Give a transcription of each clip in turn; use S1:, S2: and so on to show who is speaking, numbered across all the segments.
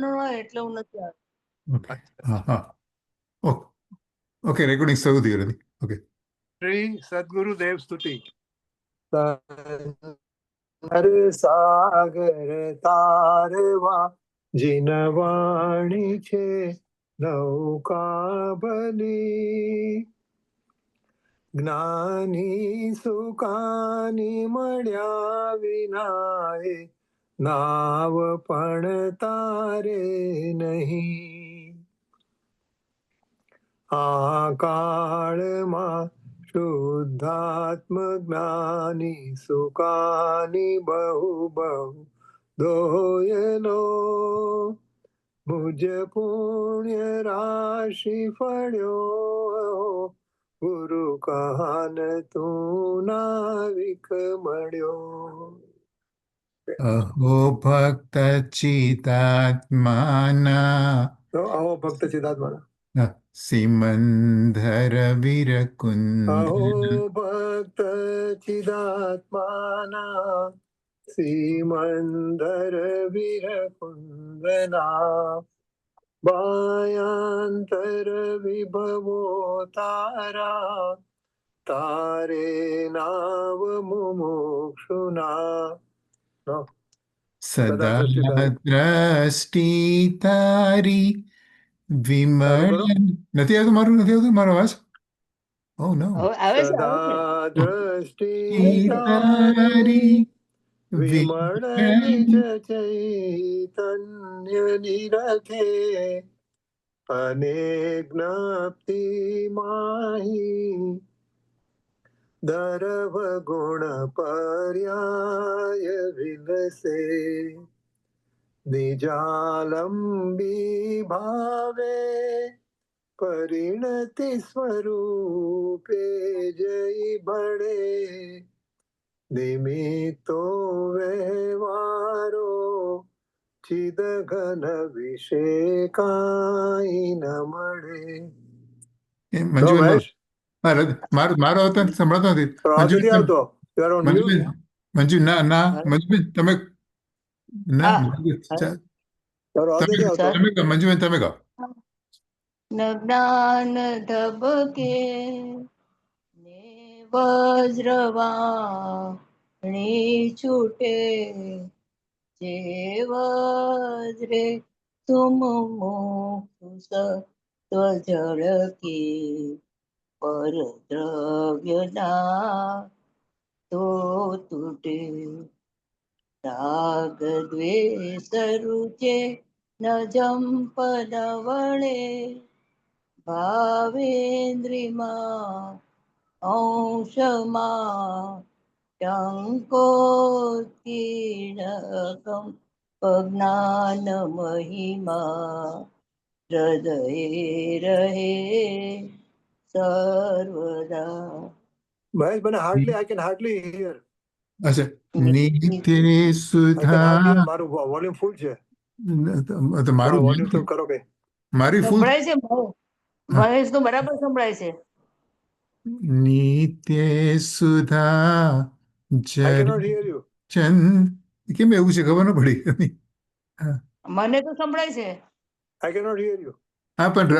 S1: હોય એટલે હું નથી આવતી.
S2: ઓકે. હા હા. ઓકે, રેકોર્ડિંગ શરૂ થઈ ગયું. ઓકે.
S3: શ્રી સદગુરુદેવ સ્તુતિ.
S4: સાગર તારવા જીનવાણી છે નૌકા ભલી, જ્ઞાની સુકાની મળ્યા વિનાએ નાવ પણ તારે નહીં. આ કાળમાં શુદ્ધાત્મ જ્ઞાની સુકાની બહુ બહુ દોયલો, મુજ પુણ્ય રાશિ ફળ્યો, ગુરુ કહાન તું નાવિક મળ્યો.
S2: અહો ભક્ત ચિતાત્માના,
S4: અહો ભક્ત ચિદાત્માના,
S2: સિમંધર વિરકુંદ,
S4: અહો ભક્ત ચિદાત્માના, સીમંદર વિરકુંદના, બાયાંતર વિભવો તારા, તારે નાવ મુમુક્ષુના.
S2: સદા દ્રષ્ટિ તારી વિમળ. નથી આવતું મારું, નથી આવતું મારો અવાજ? ઓ નો.
S1: આવે છે,
S4: સદા દ્રષ્ટિ
S2: તારી
S4: વિમળ નિજ ચૈતન્ય નિરખે, અને જ્ઞપ્તિ માહી દરવ ગુણ પર્યાય વિલસે, નિજાલંબી ભાવે પરિણતિ સ્વરૂપે જય ભળે, નિમિત્તો વ્યવહારો ચિદ ઘન વિશે કાંઈ ન મળે.
S2: મંજુ, મારો આવતો સંભળાતો નથી. મંજુ ના ના, મંજુબેન તમે ના, મંજુબેન તમે કહો.
S1: જ્ઞાન ધબકે ને વજ્રવાણી છૂટે, જે વજ્રે તુમ મુક્ષ ઝળકી, પર દ્રવ્યના તો તૂટે, રાગ દ્વેષ રૂચે ન જંપ ન વળે, ભાવેન્દ્રિમાં અંશમાં ટંકોત્કીર્ણકમ, જ્ઞાન મહિમા હૃદયે રહે સર્વદા.
S4: મહેશ, મને hardly I can hardly here.
S2: અચ્છા, નિત્ય સુધા.
S4: મારું વોલ્યુમ ફૂલ છે.
S2: મારું
S4: વોલ્યુમ તો કરો કે.
S2: મારી ફૂલ
S1: સંભળાય છે, મહેશ તો બરાબર સંભળાય છે.
S2: Nitya Sudha
S4: I can not hear you.
S2: Chand, કેમ એવું છે ખબર ન પડી.
S1: મને તો સંભળાય છે.
S4: I can not hear you.
S2: હા, પણ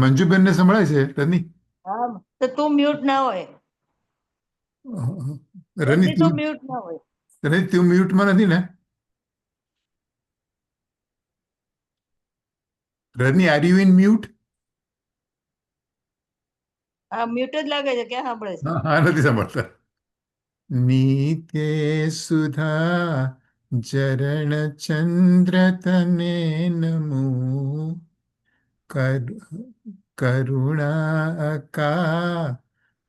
S2: મંજુબેન ને સંભળાય છે. રની,
S1: હા, તો તું મ્યુટ ના હોય.
S2: રની
S1: તું મ્યુટ ના હોય.
S2: રની, તું મ્યુટમાં નથી ને? રની, આર યુ ઇન મ્યુટ?
S1: હા, મ્યુટ જ લાગે છે. ક્યાં સાંભળે છે?
S2: હા, નથી સાંભળતા. નિત્ય સુધા ચરણ ચંદ્ર તને નમો, કરુણા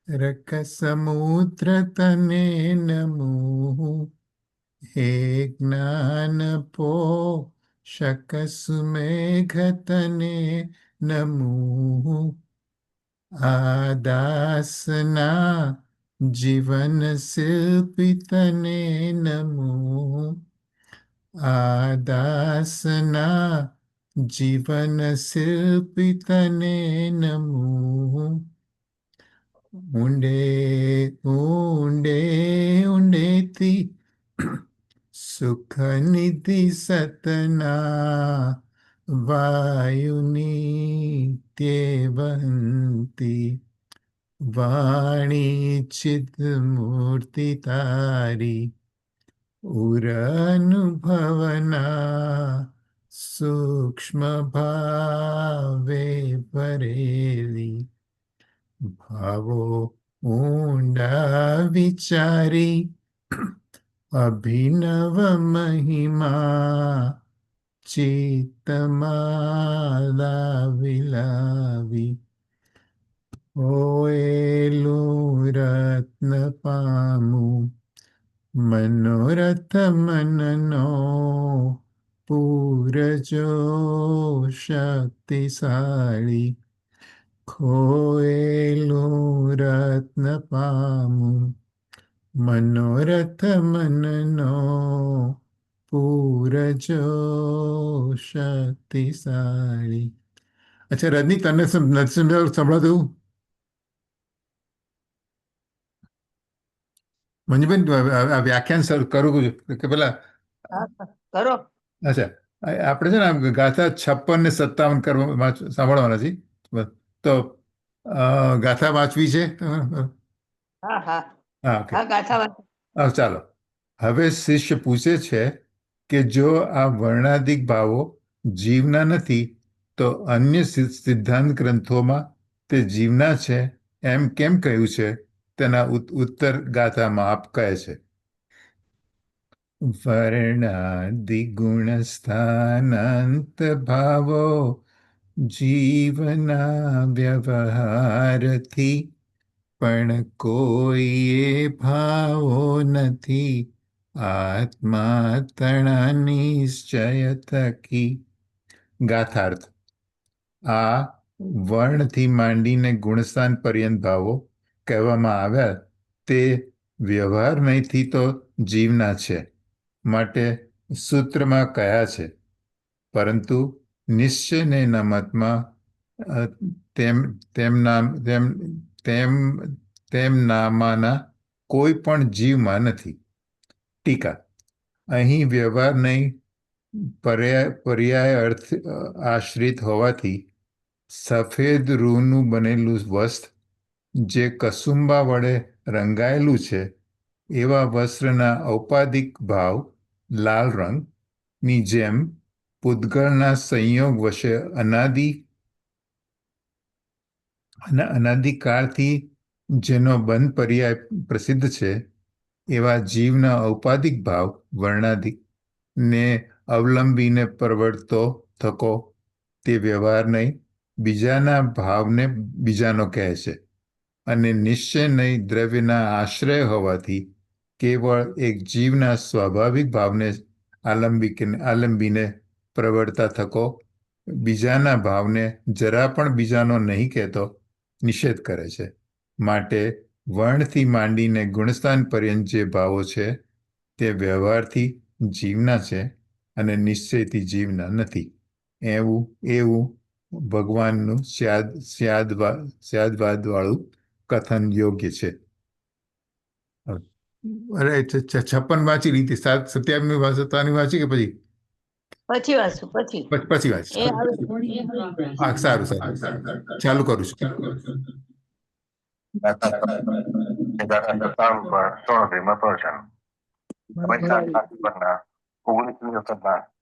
S2: રક સમુદ્ર તને નમો, હે જ્ઞાન પોષક સુમેઘ તને નમો, આદાસના જીવન શિલ્પી તને નમો, આદાસના જીવન શિલ્પી તને નમો, ઊંડે ઊંડે ઊંડેથી સુખ નિધિ સતના વાયુનિત્યે વહંતી વાણી ચિદમૂર્તિ તારી ઉરનુભવના સૂક્ષ્મ ભાવે ભરેલી ભાવો ઊંડા વિચારી અભિનવ મહિમા ચિત્તમાં લાવી લાવી ઓએલું રત્ન પામું મનોરથ મનનો પૂરજો શક્તિશાળી ખોએલું રત્ન પામું મનોરથ મનનો પૂરજો શક્તિશાળી. અચ્છા રજની, તને નથી સંભળાતું? મંજુબેન, આ વ્યાખ્યાન શરૂ કરું કે પેલા?
S1: હા, કરો.
S2: અચ્છા, આપણે છે ને ગાથા 56 ને 57 કરવા સાંભળવાના છે. તો ગાથા વાંચવી છે?
S1: હા હા
S2: હા, ઓકે.
S1: હા, ગાથા વાંચો.
S2: ચાલો. હવે શિષ્ય પૂછે છે કે જો આ વર્ણાધિક ભાવો જીવના નથી તો અન્ય સિદ્ધાંત ગ્રંથોમાં તે જીવના છે એમ કેમ કહ્યું છે? તેના ઉત્તર ગાથામાં આપ કહે છે. વર્ણાદિગુણ સ્થાનાંત ભાવો જીવના વ્યવહારથી પણ કોઈ એ ભાવો નથી આત્મા તણા નિશ્ચય થકી. ગાથાર્થ: આ વર્ણથી માંડીને ગુણસ્થાન પર્યંત ભાવો કહેવામાં આવ્યા તે વ્યવહારમયથી તો જીવના છે માટે સૂત્રમાં કયા છે, પરંતુ નિશ્ચયના મતમાં તેમનામાંના કોઈ પણ જીવમાં નથી. ટીકા: અહીં વ્યવહાર નહીં પર્યાય અર્થ આશ્રિત હોવાથી સફેદ રૂનું બનેલું વસ્ત્ર જે કસુંબા વડે રંગાયેલું છે એવા વસ્ત્રના ઔપાધિક ભાવ લાલ રંગની જેમ પૂતગળના સંયોગ વશે અનાદિકાળથી જેનો બંધ પર્યાય પ્રસિદ્ધ છે એવા જીવના ઔપાધિક ભાવ વર્ણાધિક ને અવલંબીને પ્રવર્તતો થકો તે વ્યવહાર નહીં બીજાના ભાવને બીજાનો કહે છે, અને નિશ્ચય નહીં દ્રવ્યના આશ્રય હોવાથી કેવળ એક જીવના સ્વાભાવિક ભાવને આલંબીને પ્રવર્તા થકો બીજાના ભાવને જરા પણ બીજાનો નહીં કહેતો નિષેધ કરે છે. માટે વર્ણથી માંડીને ગુણસ્થાન પર્યંત જે ભાવો છે તે વ્યવહારથી જીવના છે અને નિશ્ચયથી જીવના નથી. એવું ભગવાનનું સ્યાદવાદવાળું કથન યોગ્ય છે. અરે 56 વાંચી લીધી, 27મી વાંચી કે પછી
S1: વાંચું પછી
S2: વાંચી?
S1: એ આવે.
S2: હા, સારું. ચાલુ કરું છું.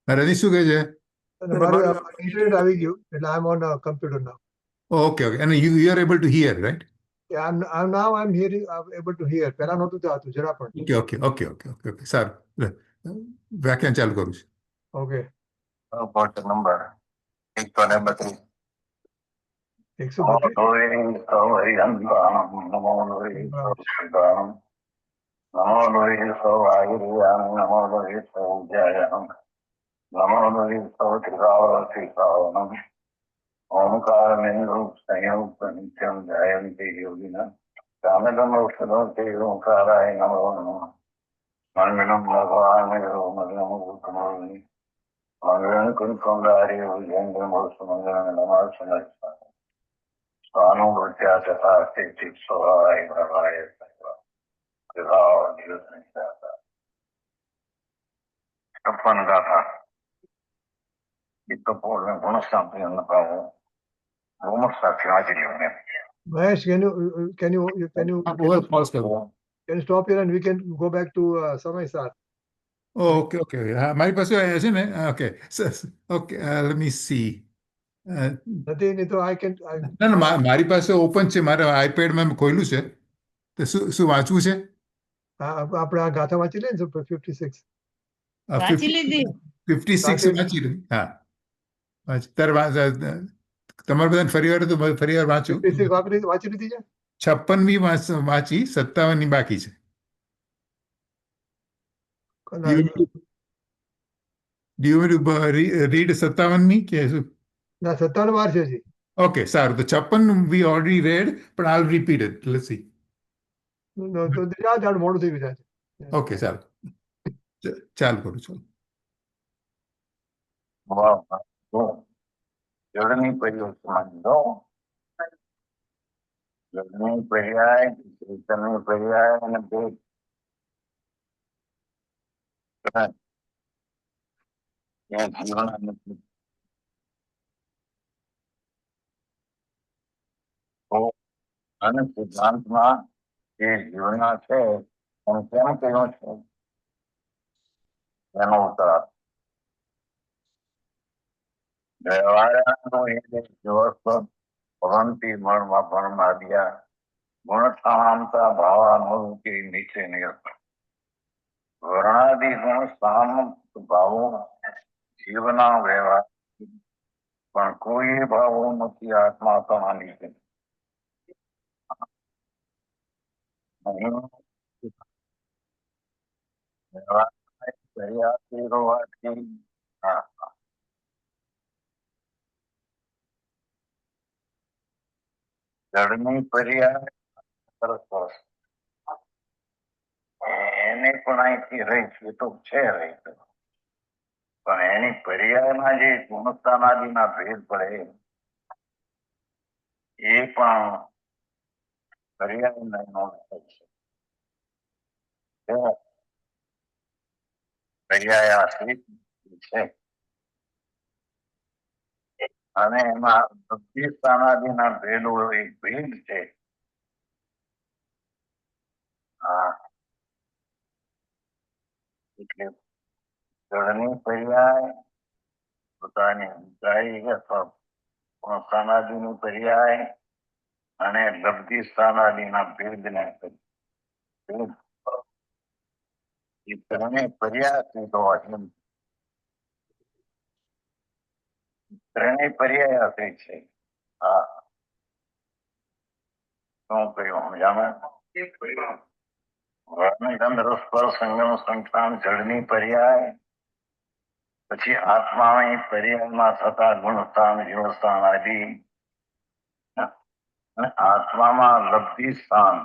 S2: રજની શું કહે છે?
S4: Internet આવી ગયું એટલે I'm on a computer now.
S2: Okay. અને you are able to hear, right?
S4: Yeah, I'm hearing. I'm able to hear. પહેલા નહોતું થતું જરા પણ.
S2: ઓકે. સારું. વ્યાખ્યાન ચાલુ કરું છું.
S4: Okay.
S5: નંબર 132. 132. ओंकार रूप संयोग नित्यम जयंती योगिना कामदम औषधों ओंकाराय नमो नमः मंगलम भगवान मंगलम भूतमोनि मंगलम कुंकुंडारि उज्जैन मंगलम नमः सुनस्ता स्वानु भृत्या तथा स्थिति सोहाय भवाय विभाव दिवस निश्चाता अपन गाथा ચિત્તપૂર્ણ ગુણશાંતિ ભાવો ગુમત સાથે હાજરી મને
S4: Mahesh, can you stop here and we can go back to Samay sir?
S2: Okay okay હા મારી પાસે છે ને okay okay let me C
S4: Nothing, તો I can.
S2: ના ના મારી પાસે ઓપન છે મારા આઈપેડમાં મેં ખોલ્યું છે તો શું વાંચવું છે
S4: આપણે આ ગાથા વાંચી લે ને 56.
S1: વાંચી લીધી
S2: 56 વાંચી લીધી હા તમારે બધાને ફરી વાર તો ફરી વાર વાંચું
S4: 56 વાંચી લીધી છે.
S2: 56મી વાંચી 57ની બાકી છે Do you want to read 57મી કે શું
S4: ના 57 વાર છે હજી.
S2: ઓકે સારું તો 56 we already read but I'll repeat it let's see
S4: તો જાણ મોડું થઈ ગયું છે.
S2: ઓકે સારું ચાલ કરું ચાલો
S5: જળની પરિયોજના દો જળની પર્યાય ચૈતન્ય પર્યાય અને ભેદ ત્યાં જીવન નથી અને સિદ્ધાંતમાં જે જીવના છે પણ કેમ કહ્યું છે એનો ઉત્તર વ્યવહારનો એ દિવસ ભવંતી મણમાં ભણમાર્યા ગુણસ્થાનાંતા ભાવાનુરૂપી નીચે નિયત વર્ણાદિ ગુણ સ્થાન ભાવો જીવના વ્યવહાર પણ કોઈ ભાવો નથી આત્મા તમારી છે જળની પર્યાય સરસ સરસ એને પણ અહીંથી રહી એ તો છે રહી પણ એની પર્યાયમાં જે ગુણસ્થાનાદિના ભેદ પડે એ પણ પર્યાયના નોંધ છે પર્યાય આશ્રિત છે અને એમાં બધી સ્થાનાદિના ભેદો એક ભેદ છે હા એટલે જળની પર્યાય પોતાની ઊંચાઈ અથવા સ્થાનાદિની પર્યાય અને લબ્ધિ સ્થાનાદિના ભેદને એ ત્રણે પર્યાય સીધો એમ ત્રણેય પર્યાય આપે છે હા શું કહ્યું જાણે વર્ણચંદ્ર સ્પર્શ સંગમ સંસ્થાન જળની પર્યાય પછી આત્માની પર્યાયમાં થતા ગુણસ્થાન જીવસ્થાન આદિ અને આત્મામાં લબ્ધિ સ્થાન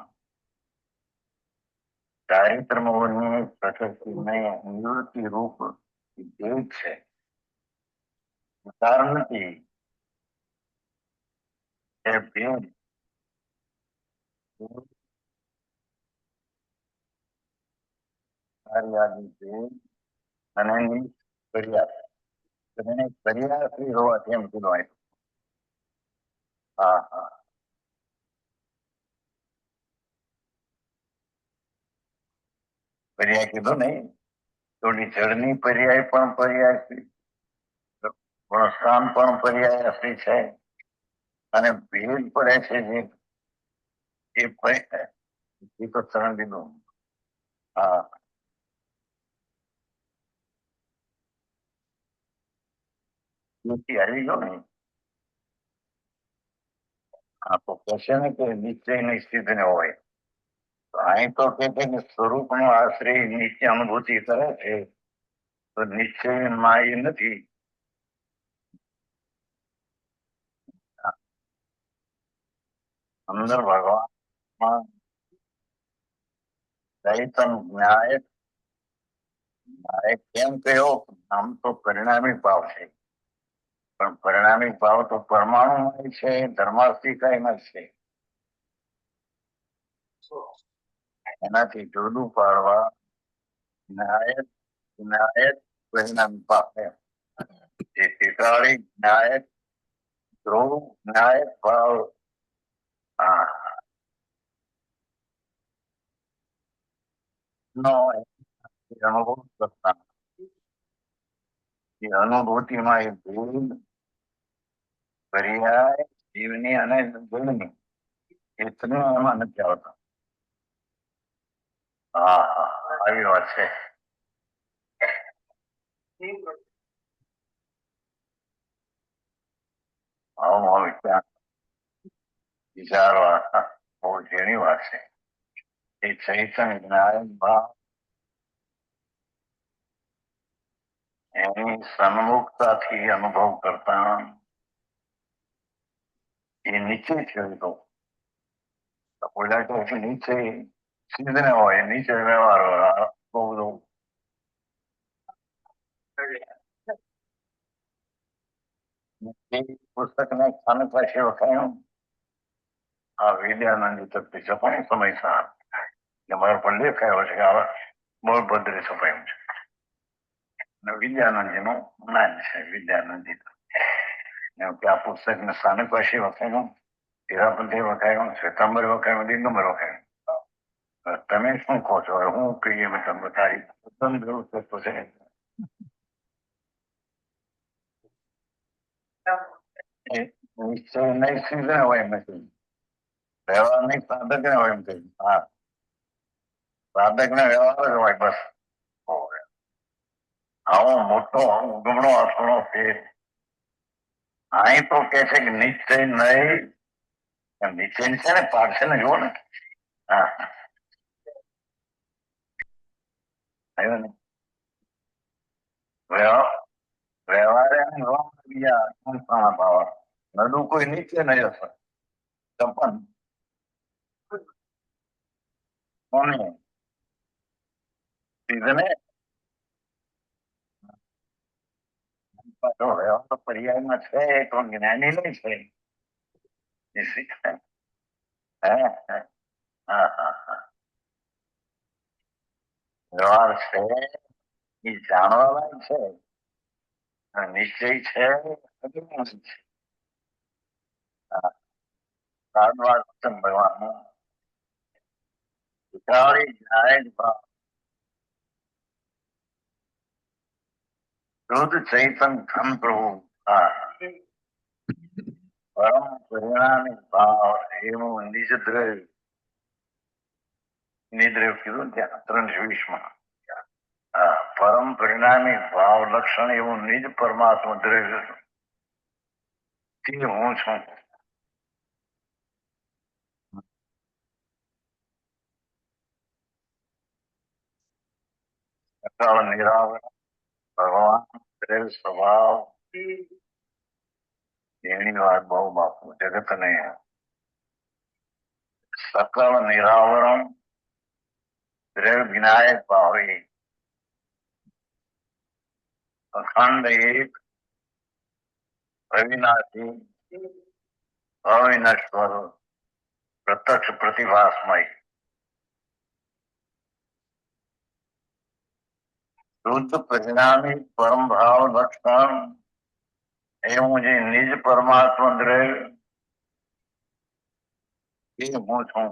S5: ચારિત્રમોની પ્રકૃતિને નિવૃત્તિ રૂપ ભેદ છે વિચાર નથી એ ભેદ અને પર્યાય હોવાથી એમ કીધું હા હા પર્યાય કીધું નહીં થોડી જળની પર્યાય પણ પર્યાય ગુણસ્થાન પણ પર્યાય આપી છે અને ભેદ પડે છે જે એ તો શરણ દીધું હા આવી ગયો ને આ તો કહેશે ને કે નિશ્ચયની સ્થિતિ ને હોય તો અહીં તો કે છે કે સ્વરૂપનો આશ્રય નિત્ય અનુભૂતિ કરે છે તો નિશ્ચયમાં એ નથી અંદર ભગવાનમાં ચૈતન ન્યાય કેમ કહ્યો આમ તો પરિણામી ભાવ છે પણ પરિણામી ભાવ તો પરમાણુમાં છે ધર્માસ્તિકાયમાં છે એનાથી જુદું પાડવા ન્યાય પરિણામી ભાવ છે જે ટીકાળી ન્યાય ધ્રુવ ન્યાય ભાવ નો અનુભવ કરતા એ અનુભૂતિમાં એ ભૂલ પર્યાય જીવની અને ગુણની એ ત્રણ એમાં નથી આવતા. આવી વાત છે. વિચારવા બહુ ઝીણી વાત છે. એ ચૈતન્ય જ્ઞાન ભાવ એની સન્મુખતાથી અનુભવ કરતા એ નીચે ખેડતો બોલ્યા કે નીચે સીધને હોય નીચે વ્યવહાર બહુ બધું પુસ્તકને સ્થાનક પાસે વખાયું આ વિદ્યાનંદ તરફથી છપાયું સમય સાર મારા પર લેખાયો છે કે આવા બહુ ભદ્રે છપાયું છે. વિદ્યાનંદજીનું જ્ઞાન છે. વિદ્યાનંદજી આ પુસ્તક ને સ્થાનક પાસે વખાયું, હીરાપંથે વખાયું, શ્વેતાંબર વખાયું, દિગંબર વખાયું. તમે શું કહો છો? હું કહીએ તમે તારી તો છે. નિશ્ચય નહીં સીધે હોય એમ કહ્યું, વ્યવહાર નહીં સાધક ને હોય એમ કહ્યું. હા, સાધક ને વ્યવહાર જ હોય બસ. આવો મોટો ઉગમણો અસણો ફેર અહીં તો કે છે કે નિશ્ચય નહીં, નિશ્ચય છે ને પાડશે ને જુઓ ને. હા, આવ્યો ને વ્યવહારે બીજા ભાવ નડું કોઈ નીચે નહીં હશે. તપન કોને સીધને વ્યવહાર પર્યાયમાં છે તો જ્ઞાની નહીં છે. વ્યવહાર છે એ જાણવા લાયક છે. નિશ્ચય છે ભગવાન શુદ્ધ ચૈતન ઘન પ્રભુ પરમ પરિણામી ભાવ એવું નિજ દ્રવ્ય નિદ્રવ્ય કીધું ત્યાં 320 પરમ પરિણામી ભાવ લક્ષણ એવું નિજ પરમાત્મા દ્રવ્ય તે હું છું. અકાળ નિરાવરણ ભગવાન દ્રવ્ય સ્વભાવ એની વાત બહુ બાપુ જગત નહીં. સકળ નિરાવરણ દ્રવ્ય વિનાયક ભાવી અખંડ એક અવિનાશી અવિનશ્વર પ્રત્યક્ષ પ્રતિભાસમય શુદ્ધ પરિણામી પરમ ભાવ લક્ષણ એવું જે નિજ પરમાત્મા દ્રવ્ય એ હું છું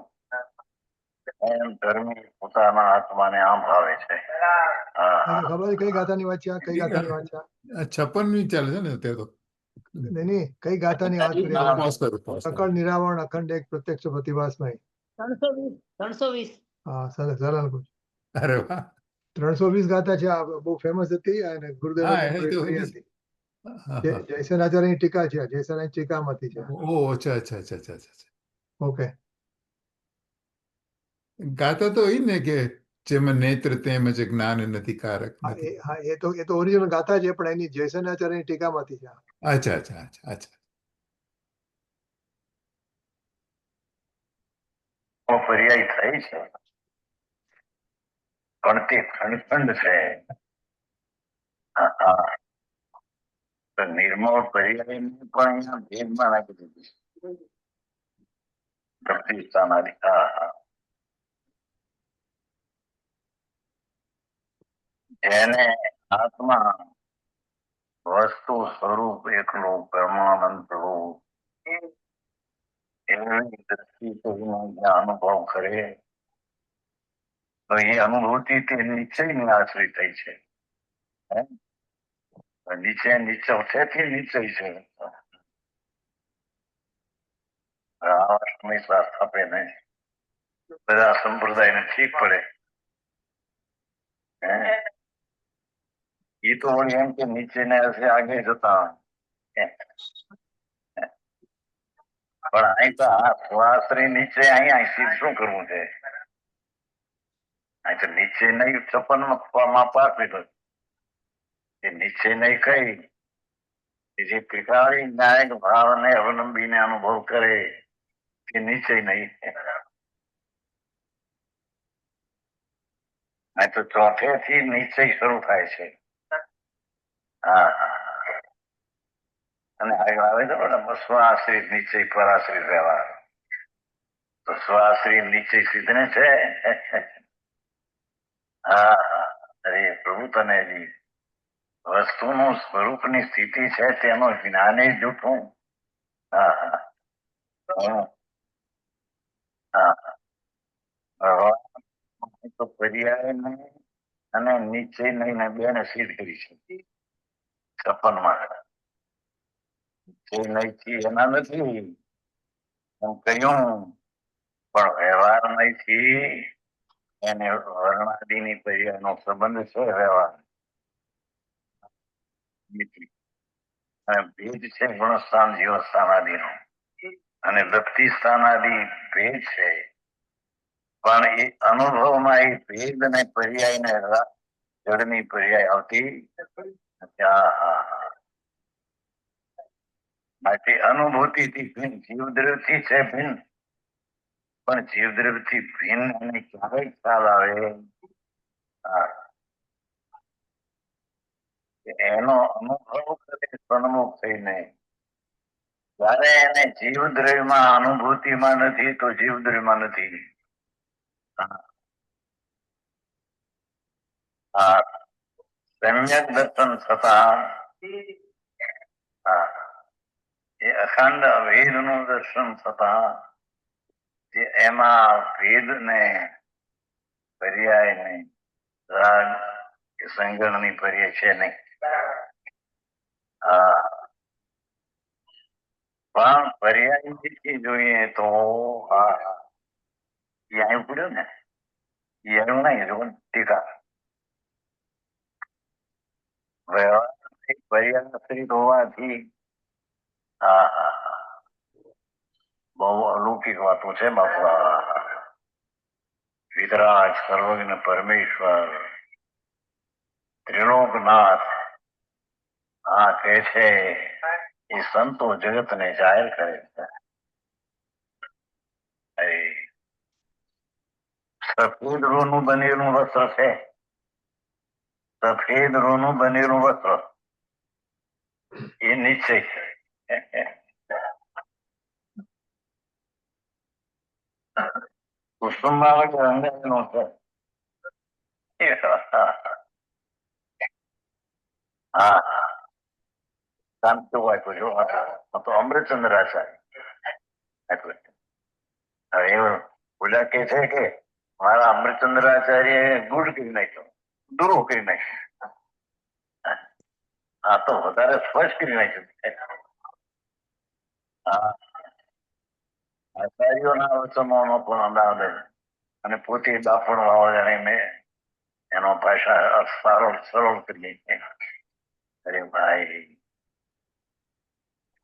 S5: એમ ધર્મી પોતાના આત્માને આમ ભાવે છે.
S4: ખબર કઈ ગાથાની વાત છે? કઈ ગાથાની વાત છે?
S2: 56મી ચાલે છે ને અત્યારે તો.
S4: નહીં, કઈ ગાથાની વાત કરી? સકળ નિરાવરણ અખંડ એક પ્રત્યક્ષ પ્રતિભાસમય
S1: 320.
S4: હા, સરળ પૂછ.
S2: અરે વાહ,
S4: 320 ગાથા છે. આ બહુ ફેમસ હતી અને ગુરુદેવ જયસન આચાર્યની ટીકા છે. જયસન ટીકામાંથી છે.
S2: ઓ અચ્છા અચ્છા અચ્છા અચ્છા.
S4: ઓકે,
S2: ગાતા તો એ ને કે જેમાં નેત્ર તેમ જ જ્ઞાન નથી કારક નથી.
S4: હા, એ તો ઓરિજિનલ ગાથા છે, પણ એની જયસન આચાર્યની ટીકામાંથી છે.
S2: અચ્છા અચ્છા અચ્છા અચ્છા.
S5: પર્યાય થઈ છે પણ તે ખંડ છે. નિર્મળ પર્યાય પણ અહીંયા ભેદમાં નાખી દીધી જેને આત્મા વસ્તુ સ્વરૂપ એકલું પરમાનંદ પ્રભુ એવી દ્રષ્ટિ અનુભવ કરે તો એ અનુભૂતિ તે નિશ્ચયની આશ્રિત થઈ છે. નિશ્ચય નિશ્ચયથી નિશ્ચય છે. રામાષ્ટમી શ્વાસ આપે નહીં, બધા સંપ્રદાયને ઠીક પડે. એ તો વળી એમ કે નીચે ને આગે જતા પણ અહીં તો આ શ્વાસરી નીચે અહીં શું કરવું છે? અહીં તો નીચે નહીં 56 માં પાસ લીધો એ નીચે નહીં કઈ જે ત્રિકાળી ન્યાયિક ભાવને અવલંબીને અનુભવ કરે કે નીચે નહીં. અહીં તો ચોથેથી નીચે શરૂ થાય છે. હા, અને આગળ આવે છે બરાબર સ્વાશ્રિત નિશ્ચય પરાશ્રિત વ્યવહાર. તો સ્વાશ્રિત નિશ્ચય સિદ્ધને છે. હા, અરે પ્રભુ તને વસ્તુનું સ્વરૂપની સ્થિતિ છે તેનો જ્ઞાને જૂઠું. હા તો પર્યાય નહીં અને નિશ્ચય નહીં ને બેને સિદ્ધ કરી છે 56 નહીથી એના નથી એમ કહ્યું, પણ વ્યવહાર નહીથી એને વર્ણાદિની પર્યાયનો સંબંધ છે. વ્યવહાર અને ભેદ છે ગુણસ્થાન જીવસ્થાન આદિનો, અને વ્યક્તિ સ્થાન આદિ ભેદ છે. પણ એ અનુભવમાં એ ભેદ ને પર્યાય ને જળની પર્યાય આવતી માટે અનુભૂતિથી ભિન્ન જીવદ્રવ્યથી છે ભિન્ન, પણ જીવદ્રવ્યથી ભિન્ન અને ક્યારે ખ્યાલ આવે એનો અનુભવ કરે સન્મુખ થઈને. જયારે એને જીવદ્રવ્યમાં અનુભૂતિમાં નથી તો જીવદ્રવ્યમાં નથી. સમ્યક દર્શન થતા એ અખંડ અભેદ નું દર્શન થતા એમાં ભેદ ને પર્યાય નહીં, રાગ કે સંગણ ની પર્યાય છે નહીં. પણ પર્યાય જોઈએ તો અહીં પડ્યું ને એનું નહીં ટીકા પર્યાશ્રિત હોવાથી બહુ અલૌકિક વાતો છે બાપા. વિતરાગ સર્વજ્ઞ પરમેશ્વર ત્રિલોકનાથ આ કે છે એ સંતો જગત ને જાહેર કરે છે. સફેદ રૂનું બનેલું વસ્ત્ર છે, સફેદ રૂનું બનેલું વસ્ત્ર એ નિશ્ચય છે. કુસુમ બાળક રંગાયનો છે. હા, શાંત વાંચ્યું જો તો અમૃતચંદ્રાચાર્ય એટલે હવે બોલ્યા કે છે કે મારા અમૃતચંદ્રાચાર્ય ગુડ કરી નાખ્યો, દૂરો કરી નાખ્યો. આ તો વધારે સ્પષ્ટ કરી નાખ્યું. આચાર્યોના વચનોનો પણ અંદાજ અને પોતે દાફણ વાવડીને એનો ભાષા સરળ કરી. અરે ભાઈ,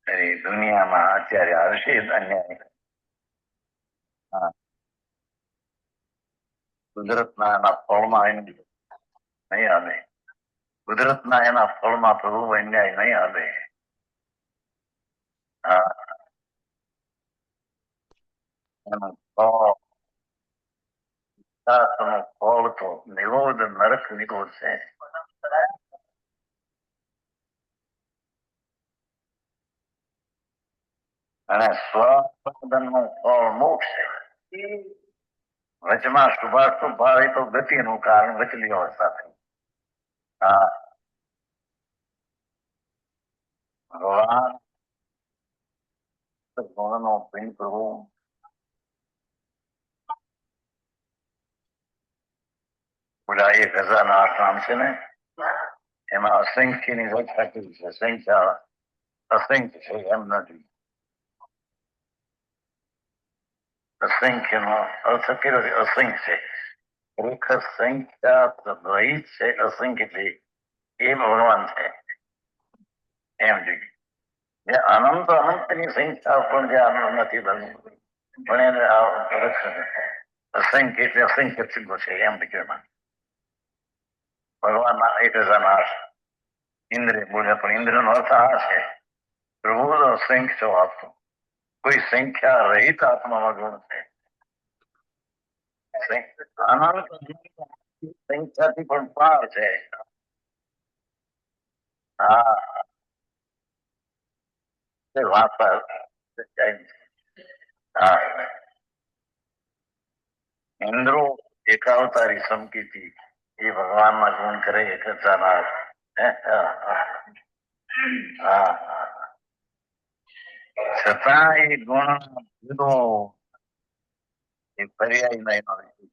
S5: અરે દુનિયામાં અત્યારે આવશે અન્યાય. કુદરતના એના ફળમાં નહીં આવે, કુદરતના એના ફળમાં પ્રભુ અન્યાય નહીં આવે. એનું ફળ તો નિરોધ નરક નિરોધ છે. અને સ્વબંધન નું ફળ મોક્ષ છે. વચમાં શુભાશુભ ભાવ એ તો ગતિનું કારણ વચલી અવસ્થા થઈ. ભગવાન ગુણનો પિંડ પ્રભુ બધા 1008 નામ છે ને, એમાં અસંખ્યની વ્યાખ્યા કરી છે. સંખ્યા અસંખ્ય છે એમ નથી. અસંખ્યનો અર્થ કર્યો છે અસંખ્ય છે. ખરેખર સંખ્યા રહિત છે, અસંખ્ય છે એ ભગવાન છે એમ જોઈએ. જે અનંત અનંતની સંખ્યા પણ જે આનંદ નથી બનતું, પણ એને અસંખ્ય એટલે અસંખ્ય સિદ્ધો છે એમ કહેવાય. ભગવાનના 1008 ઇન્દ્રિય બોલ્યા, પણ ઇન્દ્રિયનો અર્થ આ છે પ્રભુનો અસંખ્ય આત્મા, કોઈ સંખ્યા રહિત આત્માનો ગુણ છે. અનંત સંખ્યાથી પણ પાર છે. હા, એ વાત હા. ઇન્દ્રો એકાવતારી સમકીતી એ ભગવાનના ગુણ કરે કરતા. છતાં એ ગુણ જુદો એ પર્યાય નહીં.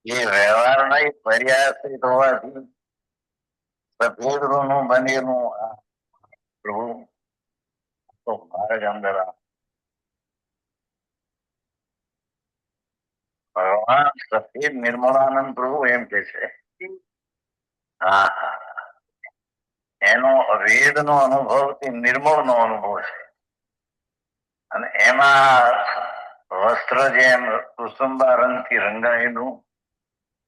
S5: એ વ્યવહારના એ પર્યાય હોવાથી સફેદ નું બનેલું પ્રભુ તો મારા જ અંદર ભગવાન સફેદ નિર્મળાનંદ પ્રભુ એમ કે છે. હા, એનો વેદનો અનુભવ તે નિર્મળનો અનુભવ છે. અને એમાં વસ્ત્ર જેમ કુસુંબા રંગથી રંગાયેલું,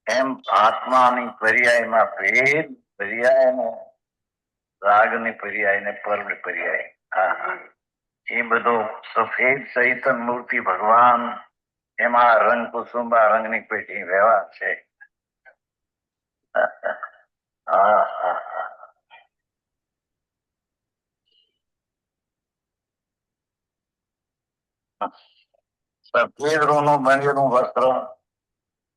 S5: એમ આત્માની પર્યાયમાં ભેદ પર્યાય ને રાગની પર્યાય ને પર્વ પર્યાય. હા, એ બધો સફેદ ચૈતન મૂર્તિ ભગવાન, એમાં રંગ કુસુંબા રંગની પેટી વ્યવહાર છે. હા, સફેદ નું બનેલું વસ્ત્ર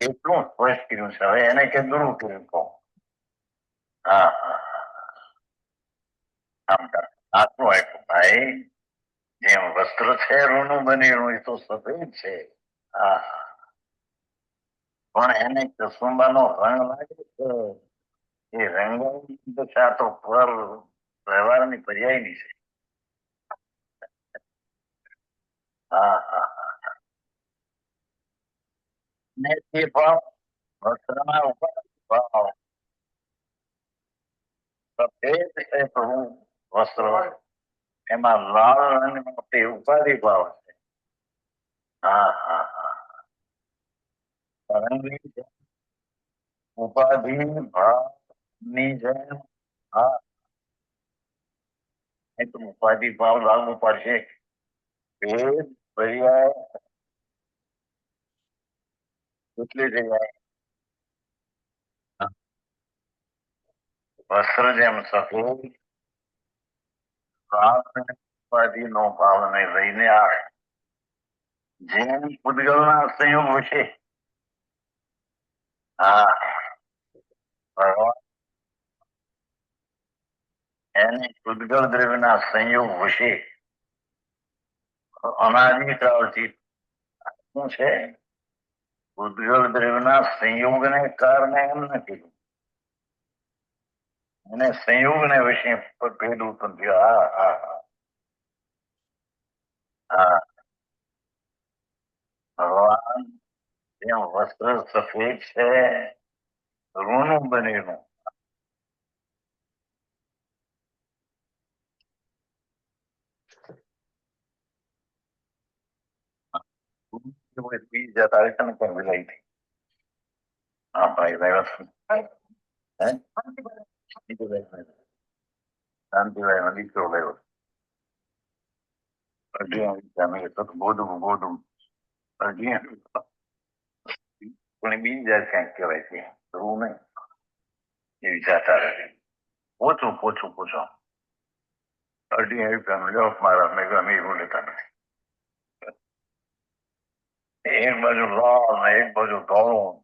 S5: એટલું સ્પષ્ટ કર્યું છે. હવે એને કે ગુરુ કર્યું કહો. હા, આટલું આપ્યું ભાઈ. જેમ વસ્ત્ર છે રૂનું બનેલું એ તો સફેદ છે. હા, પણ એને કસુંબાનો રંગ લાગે છે. એ રંગની દશા તો પર વ્યવહારની પર્યાયની છે. હા, ને તે પણ વસ્ત્રના ભાવ સફેદ છે પ્રભુ વસ્ત્ર, એમાં લાલ રંગનો તે ઉપાધિ ભાવ છે. હા, ઉપાધિ ભાવ ની જેમ. હા, ઉપાધિ ભાવ લાગુ પડશે. ભેદ પર્યાય કેટલી જગ્યાએ વસ્ત્ર જેમ સફેદ ઉપાધિ નો ભાવને લઈને આવે. જેમ પૂતગલના સંયોગ છે. હા, ભગવાન એને પૂતગલ દ્રવ્યના સંયોગ વિશે અનાદિકાળથી શું છે? પૂતગલ દ્રવ્યના સંયોગને કારણે એમ નથી, અને સંયોગને વિશે ભેદ ઉત્પન્ન થયો. હા, હા, હા. ભગવાન જેમ વસ્ત્ર સફેદ છે રૂનું બનેલું, બીજા તારે તને પણ વિલાઈ થઈ. હા ભાઈ શાંતિભાઈ નો દીકરો લેવો. ગોદું ગોદું પણ બીજી જાત ક્યાંક કહેવાય છે રૂ નહીં. એ વિચારતા રહે પોચું પોચું પૂછો. અઢી રૂપિયાનો જવાબ મારા મેં ગમે એવું લેતા નથી. એક બાજુ લાલ ને એક બાજુ ધોળું,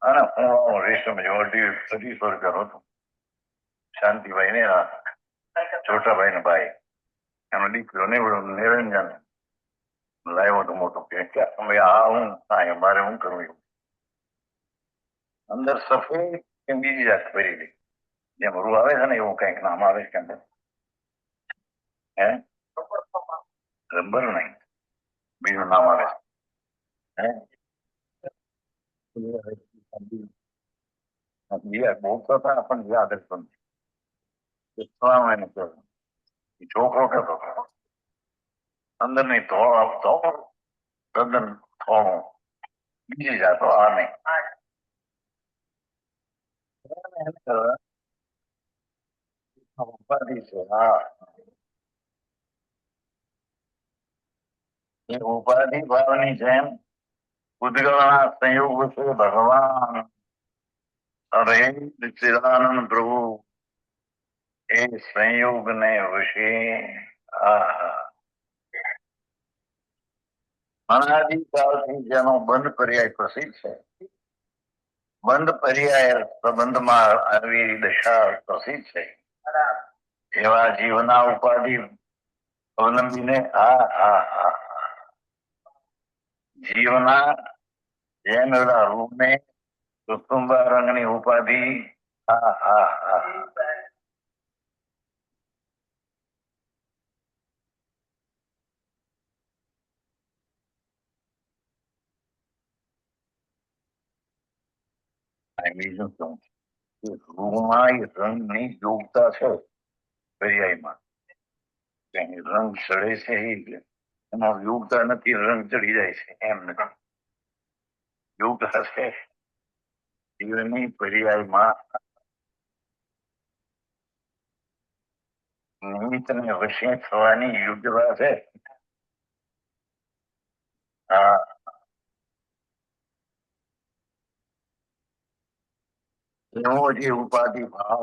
S5: અને હું રેશમ જોડી 200 રૂપિયા હતો. શાંતિભાઈ ને છોટાભાઈ ને ભાઈ એનો દીકરો નિરંજન લાવ્યો તો મોટો કે હું મારે શું કરવું એવું. અંદર સફેદ કે બીજી જાત ભરેલી જેમ રૂ આવે છે ને એવું કઈક નામ આવે છે અંદર. હે રબર નહીં બીજું નામ આવે છે. બોલતા હતા પણ યાદ જ પણ છોકરો કહેતો હતો અંદર ની ધોળો તદ્દન થોડું બીજી જાતો આ નહીં. ઉપાધિ છે. હા એ ઉપાધિ ભાવની જેમ ઉદ્ગલના સંયોગ છે ભગવાન અરે ચિદાનંદ પ્રભુ એ સંયોગ ને વિશે અનાદિકાળથી જેનો બંધ પર્યાય પ્રસિદ્ધ છે. બંધ પર્યાય સંબંધમાં આવી દશા પ્રસિદ્ધ છે. એવા જીવના ઉપાધિ અવલંબીને જીવના જેમ રૂપને કુટુંબા રંગની ઉપાધિ બીજું શું રૂમાં રંગની યોગતા છે. પર્યાયમાં રંગ ચડે છે એમાં યોગતા નથી. રંગ ચડી જાય છે એમ નથી. યોગતા છે જીવનની પર્યાયમાં નિમિત્ત ને વશે થવાની યોગ્યતા છે. એવો જે ઉપાધિ ભાવ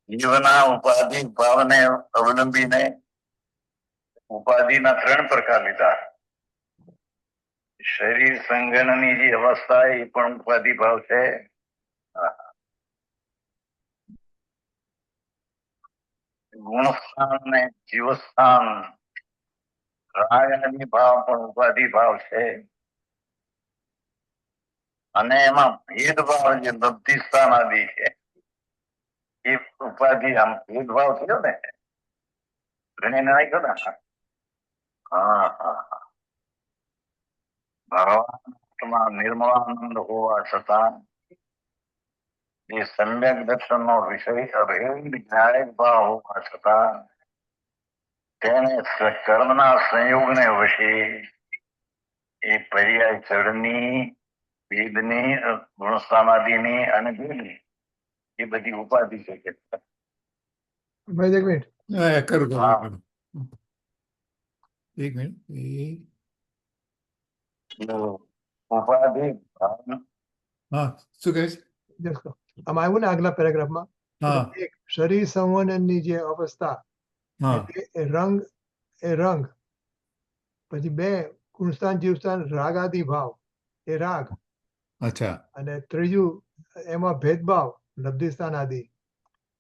S5: જીવના ઉપાધિ ભાવને અવલંબીને ઉપાધિના 3 પ્રકાર લીધા. શરીર સંગનની જે અવસ્થા એ પણ ઉપાધિ ભાવ છે. ગુણસ્થાન ને જીવસ્થાન રાગની ભાવ પણ ઉપાધિ ભાવ છે. અને એમાં ભેદભાવ જે લબ્ધિ સ્થાન આદિ છે એ ઉપાધિ આમ ભેદભાવ થયો ને ઘણી નાખ્યો ને. ભગવાન નિર્મળાનંદ હોવા છતાં એ સમ્યક દર્શન નો વિષય અભેદ જ્ઞાયક ભાવ હોવા છતાં તેને કર્મના સંયોગને વશે એ પર્યાય ચડની ભેદની ગુણસ્થાનાદિની અને ભેદની એ બધી ઉપાધિ છે.
S4: ભાઈ એક મિનિટ
S2: કરું
S5: હા.
S2: એક મિનિટ
S5: ઉપાધિ
S2: હા શું કહે છે?
S4: just go. આમાં આવ્યું ને આગલા પેરેગ્રાફમાં
S2: હા
S4: એક શરીર સંવનનની જે અવસ્થા
S2: હા
S4: એ રંગ પછી 2 ગુણસ્થાન જીવસ્થાન રાગાદિ ભાવ એ રાગ
S2: અચ્છા
S4: અને ત્રીજું એમાં ભેદભાવ લબ્ધિસ્થાન આદિ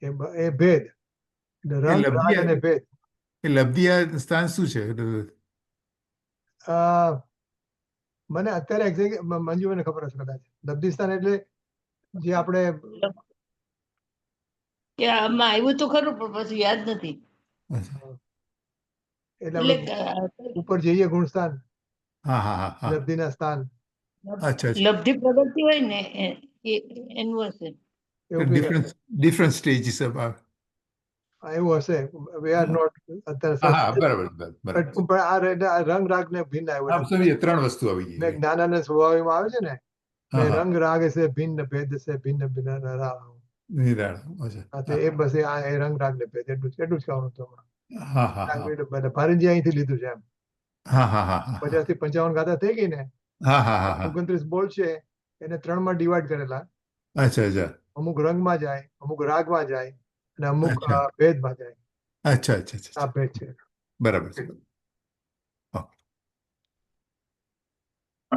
S4: એ ભેદ. એટલે રંગ
S2: લબ્ધિ
S4: રાગ અને ભેદ.
S2: એ લબ્ધિ આ સ્થાન શું છે?
S4: મને અત્યારે એક્ઝેક્ટ મંજુને ખબર હશે કદાચ. લબ્ધિસ્થાન એટલે જે આપણે
S1: કે આમાં આવ્યું તો ખરું પણ પછી યાદ નથી.
S4: એટલે
S1: એટલે
S4: આપણે ઉપર જઈએ ગુણસ્થાન
S2: હા હા હા હા
S4: લબ્ધિના સ્થાન
S2: અચ્છા
S1: લબ્ધિ પ્રગતિ હોય ને એનું હશે.
S4: એવું કંઈક હશે.
S2: ડિફરન્ટ સ્ટેજીસ ઓફ
S4: એવું હશે. વી આર નોટ
S2: હા
S4: અત્યારે
S2: બરાબર બરાબર
S4: પણ આ રંગ રાગ ને ભિન્ન આવ્યું.
S2: આપ સમજીએ 3 વસ્તુ આવી ગઈ.
S4: મેં જ્ઞાન અને સ્વભાવમાં આવે છે ને
S2: હા, હા.
S4: રંગ રાગ છે ભિન્ન ભેદ છે ભિન્ન ભિન્ન
S2: નિરાળ. અચ્છા.
S4: એ બસ એ રંગ રાગ ને ભેદ એટલું જ કહેવાનું હતું હમણાં.
S2: હા હા હા
S4: ભારીજી અહીંથી લીધું છે એમ.
S2: હા હા હા હા
S4: 50 થી 55 ગાથા થઈ ગઈ ને
S2: હા હા હા હા
S4: 29 બોલ છે એને 3 માં ડિવાઈડ કરેલા.
S2: અચ્છા અચ્છા
S4: અમુક રંગમાં જાય, અમુક રાગમાં જાય અને અમુક
S2: અચ્છા.
S4: ભેદમાં જાય.
S2: અચ્છા અચ્છા
S4: આ
S2: અચ્છા
S4: ભેદ છે.
S2: બરાબર છે.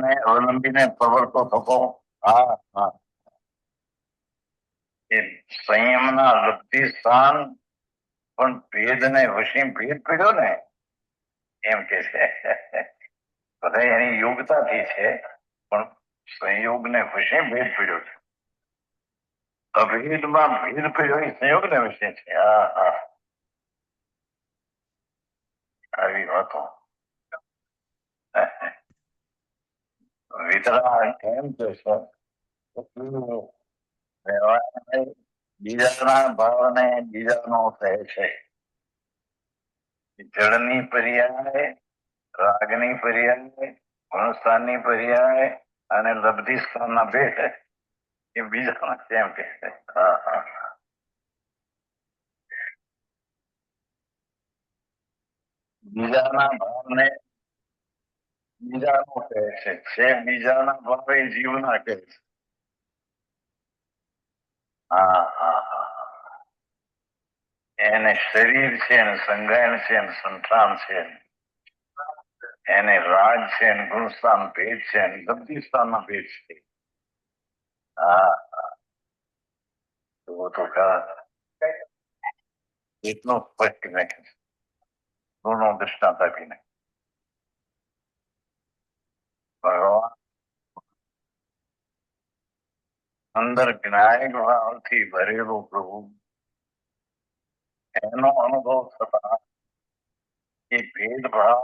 S5: ને અવલંબીને પ્રવર્તો થકો. હા હા, એ સંયમના લબ્ધિ સ્થાન પણ ભેદને વશી ભેદ પીડ્યો ને એમ કે છે. બધા એની યોગ્યતાથી છે પણ સંયોગને વશે ભેદ પીડ્યો છે. અભેદમાં ભેદ પીડ્યો એ સંયોગને વિશે છે. હા હા, આવી વાતો. વિતરાગ એમ કે છે બીજાના ભાવને બીજાનો કહે છે. જળની પર્યાય, રાગની પર્યાય, ગુણસ્થાનની પર્યાય અને લબ્ધિ સ્થાનના ભેદ એ બીજાના કેમ કે છે. હા હા, બીજાના ભાવને બીજાનો કહે છે બીજાના ભાવે જીવના કહે છે. હા હા હા, એને શરીર છે ને સંગાયન છે ને સંતાન છે, એને રાગ છે ને ગુણસ્થાન ભેદ છે ને લબ્ધિ સ્થાનના ભેદ છે. હા હા, તો ખરા એટલો સ્પષ્ટ નાખે છે ગુણનો દૃષ્ટાંત આપીને. ભગવાન અંદર જ્ઞાન ભાવથી ભરેલો પ્રભુ, એનો અનુભવ થતા એ ભેદભાવ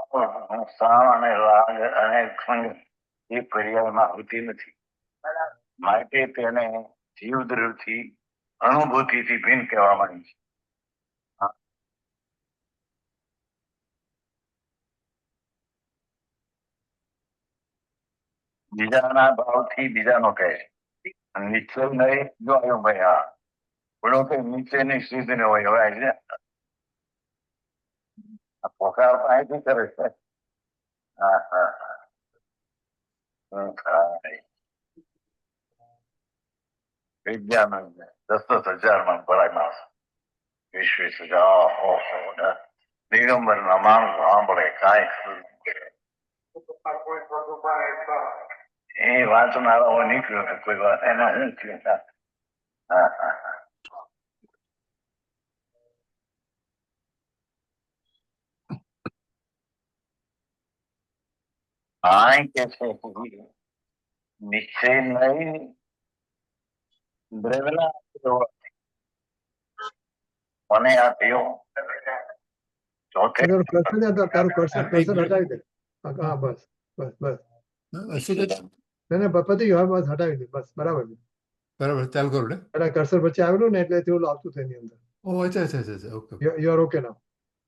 S5: ગુણસ્થાન અને રાગ અને સંગ એ પર્યાયમાં આવતી નથી. માટે તેને જીવદ્રવથી અનુભૂતિથી ભિન્ન કહેવામાં આવી છે. બીજાના ભાવથી બીજાનો કહે છે. નીચે નહીં જો આવ્યો ભાઈ. હા, બોલો કે નીચેની સીધ ને હોય હવે છે પોકાર અહીંથી કરે છે. હા હા હા, વિજ્ઞાન 10,000 ભરાય માણસ, 20,000 દિગંબર ના માણસ સાંભળે કાંઈ ખરું એ વાંચનારાઓ નીકળ્યો કે કોઈ વાત એમાં હું થયું. હા હા, આ કે છે નિશ્ચય નહીં દ્રવ્યના મને આપ્યો ચોથે
S4: તારું cursor ને તારું cursor હટાવી દે. હા બસ બસ બસ.
S2: શું છે?
S4: ના પતિ ગયું, બસ હટાવી દે બસ બરાબર છે.
S2: બરાબર, ચાલુ કરું ને?
S4: એના cursor વચ્ચે આવેલું ને એટલે તેવું આવતું હતું એની અંદર.
S2: ઓહ, અચ્છા અચ્છા અચ્છા, okay
S4: You are okay now.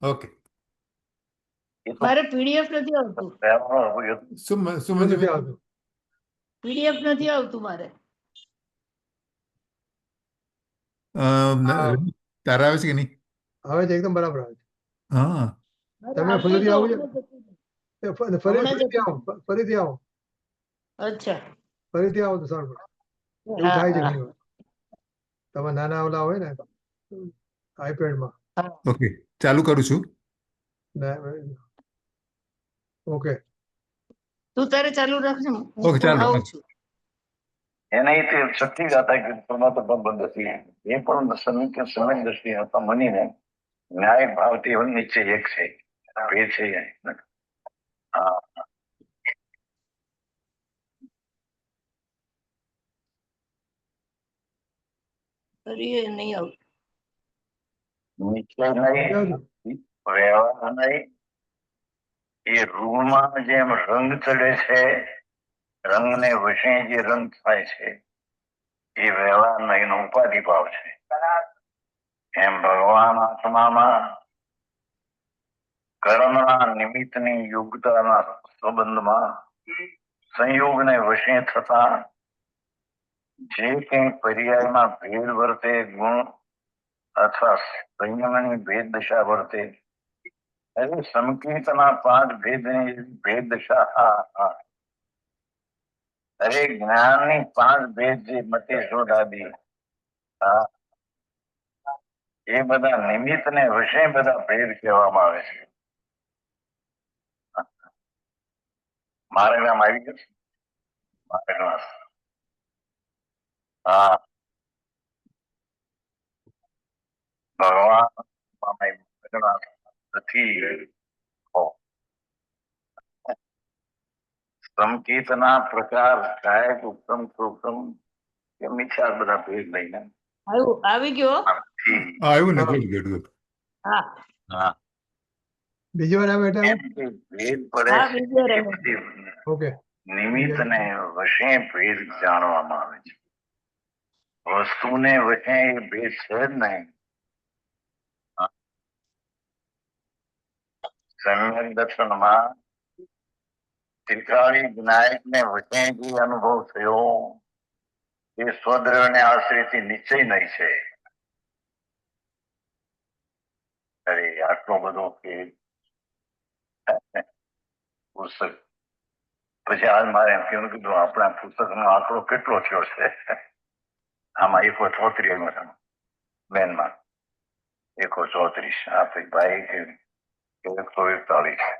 S2: Okay.
S1: મારે પીડીએફ નથી આવતું.
S2: શું શું
S4: નથી
S2: મંજુ?
S4: આવતું.
S1: પીડીએફ નથી આવતું મારે.
S2: તારા આવે છે કે નહીં?
S4: આવે છે એકદમ બરાબર આવે છે.
S2: હા,
S4: તમે
S1: આવતું
S4: ફરીથી
S1: તો
S4: આવો છો?
S1: હમણાં જતું રહ્યું.
S4: ફરીથી આવો, ફરીથી આવો,
S1: અચ્છા,
S4: ફરીથી આવો તો સારું પડે. એવું
S1: હા,
S4: થાય છે
S1: હા,
S4: ઘણી વાર. તમે નાના ઓલા હોય ને આઈપેડમાં.
S1: હા.
S2: ઓકે, ચાલુ કરું છું.
S4: ઓકે.
S1: તું તારે ચાલુ રાખજે,
S2: ઓકે,
S1: હું
S2: ચાલો.
S1: આવું છું.
S5: એના તે શક્તિ જાતા કે પરમાત્મા બંધ હતી એ પણ સમય દ્રષ્ટિ હતા મનીને ન્યાય ભાવથી નીચે એક છે ભેદ છે. હા,
S1: ફરી એ નહીં આવતું.
S5: નીચે નહીં વ્યવહાર નહીં. એ રૂમાં જેમ રંગ ચડે છે, રંગને વશે જે રંગ થાય છે એ વ્યવહાર નહીં નો ઉપાધિ ભાવ છે. એમ ભગવાન આત્મામાં કર્મના નિમિત્તની યોગ્યતાના સંબંધમાં સંયોગને વશે થતા જે કંઈ પર્યાયમાં ભેદ વર્તે, ગુણ અથવા સંયમની ભેદ દશા વર્તે, અરે સંકિતના 5 ભેદની ભેદ દશા. અરે જ્ઞાનની 5 ભેદ જે મતે શોધાદી, હા, એ બધા નિમિત્તને વશે બધા ભેદ કહેવામાં આવે છે. મારે નામ આવી ગયું. મારેલો. હા, ભગવાન મારેલો નથી. ઓ, સંકેતના પ્રકાર ગાયક ઉત્તમ પ્રોત્તમ એમ ચાર બધા ભેદ લઈને
S1: આવી ગયો
S5: નથી.
S2: આવ્યું ને
S4: હા.
S2: ગુડ ગુડ ગુડ
S1: હા
S5: હા,
S4: બીજી વાર આવે એટલે
S5: એમ કે ભેદ પડે
S1: હા,
S5: છે
S1: બીજો
S5: એ
S1: રહે.
S5: બધી
S4: ઓકે
S5: નિમિત્તને વશે ભેદ જાણવામાં આવે છે. વસ્તુને વશે એ ભેદ છે જ નહીં. સમ્યક દર્શનમાં ત્રિકાળી વિનાયકને વશે જે અનુભવ થયો એ સ્વદ્રવ્યને આશ્રયથી નિશ્ચય નહીં છે. અરે આટલો બધો ભેદ પુસ્તક પછી આજ મારે એમ કેવું કીધું આપણા પુસ્તકનો આંકડો કેટલો થયો છે. આમાં 134 બેનમાં 134 આ ભાઈ કે 141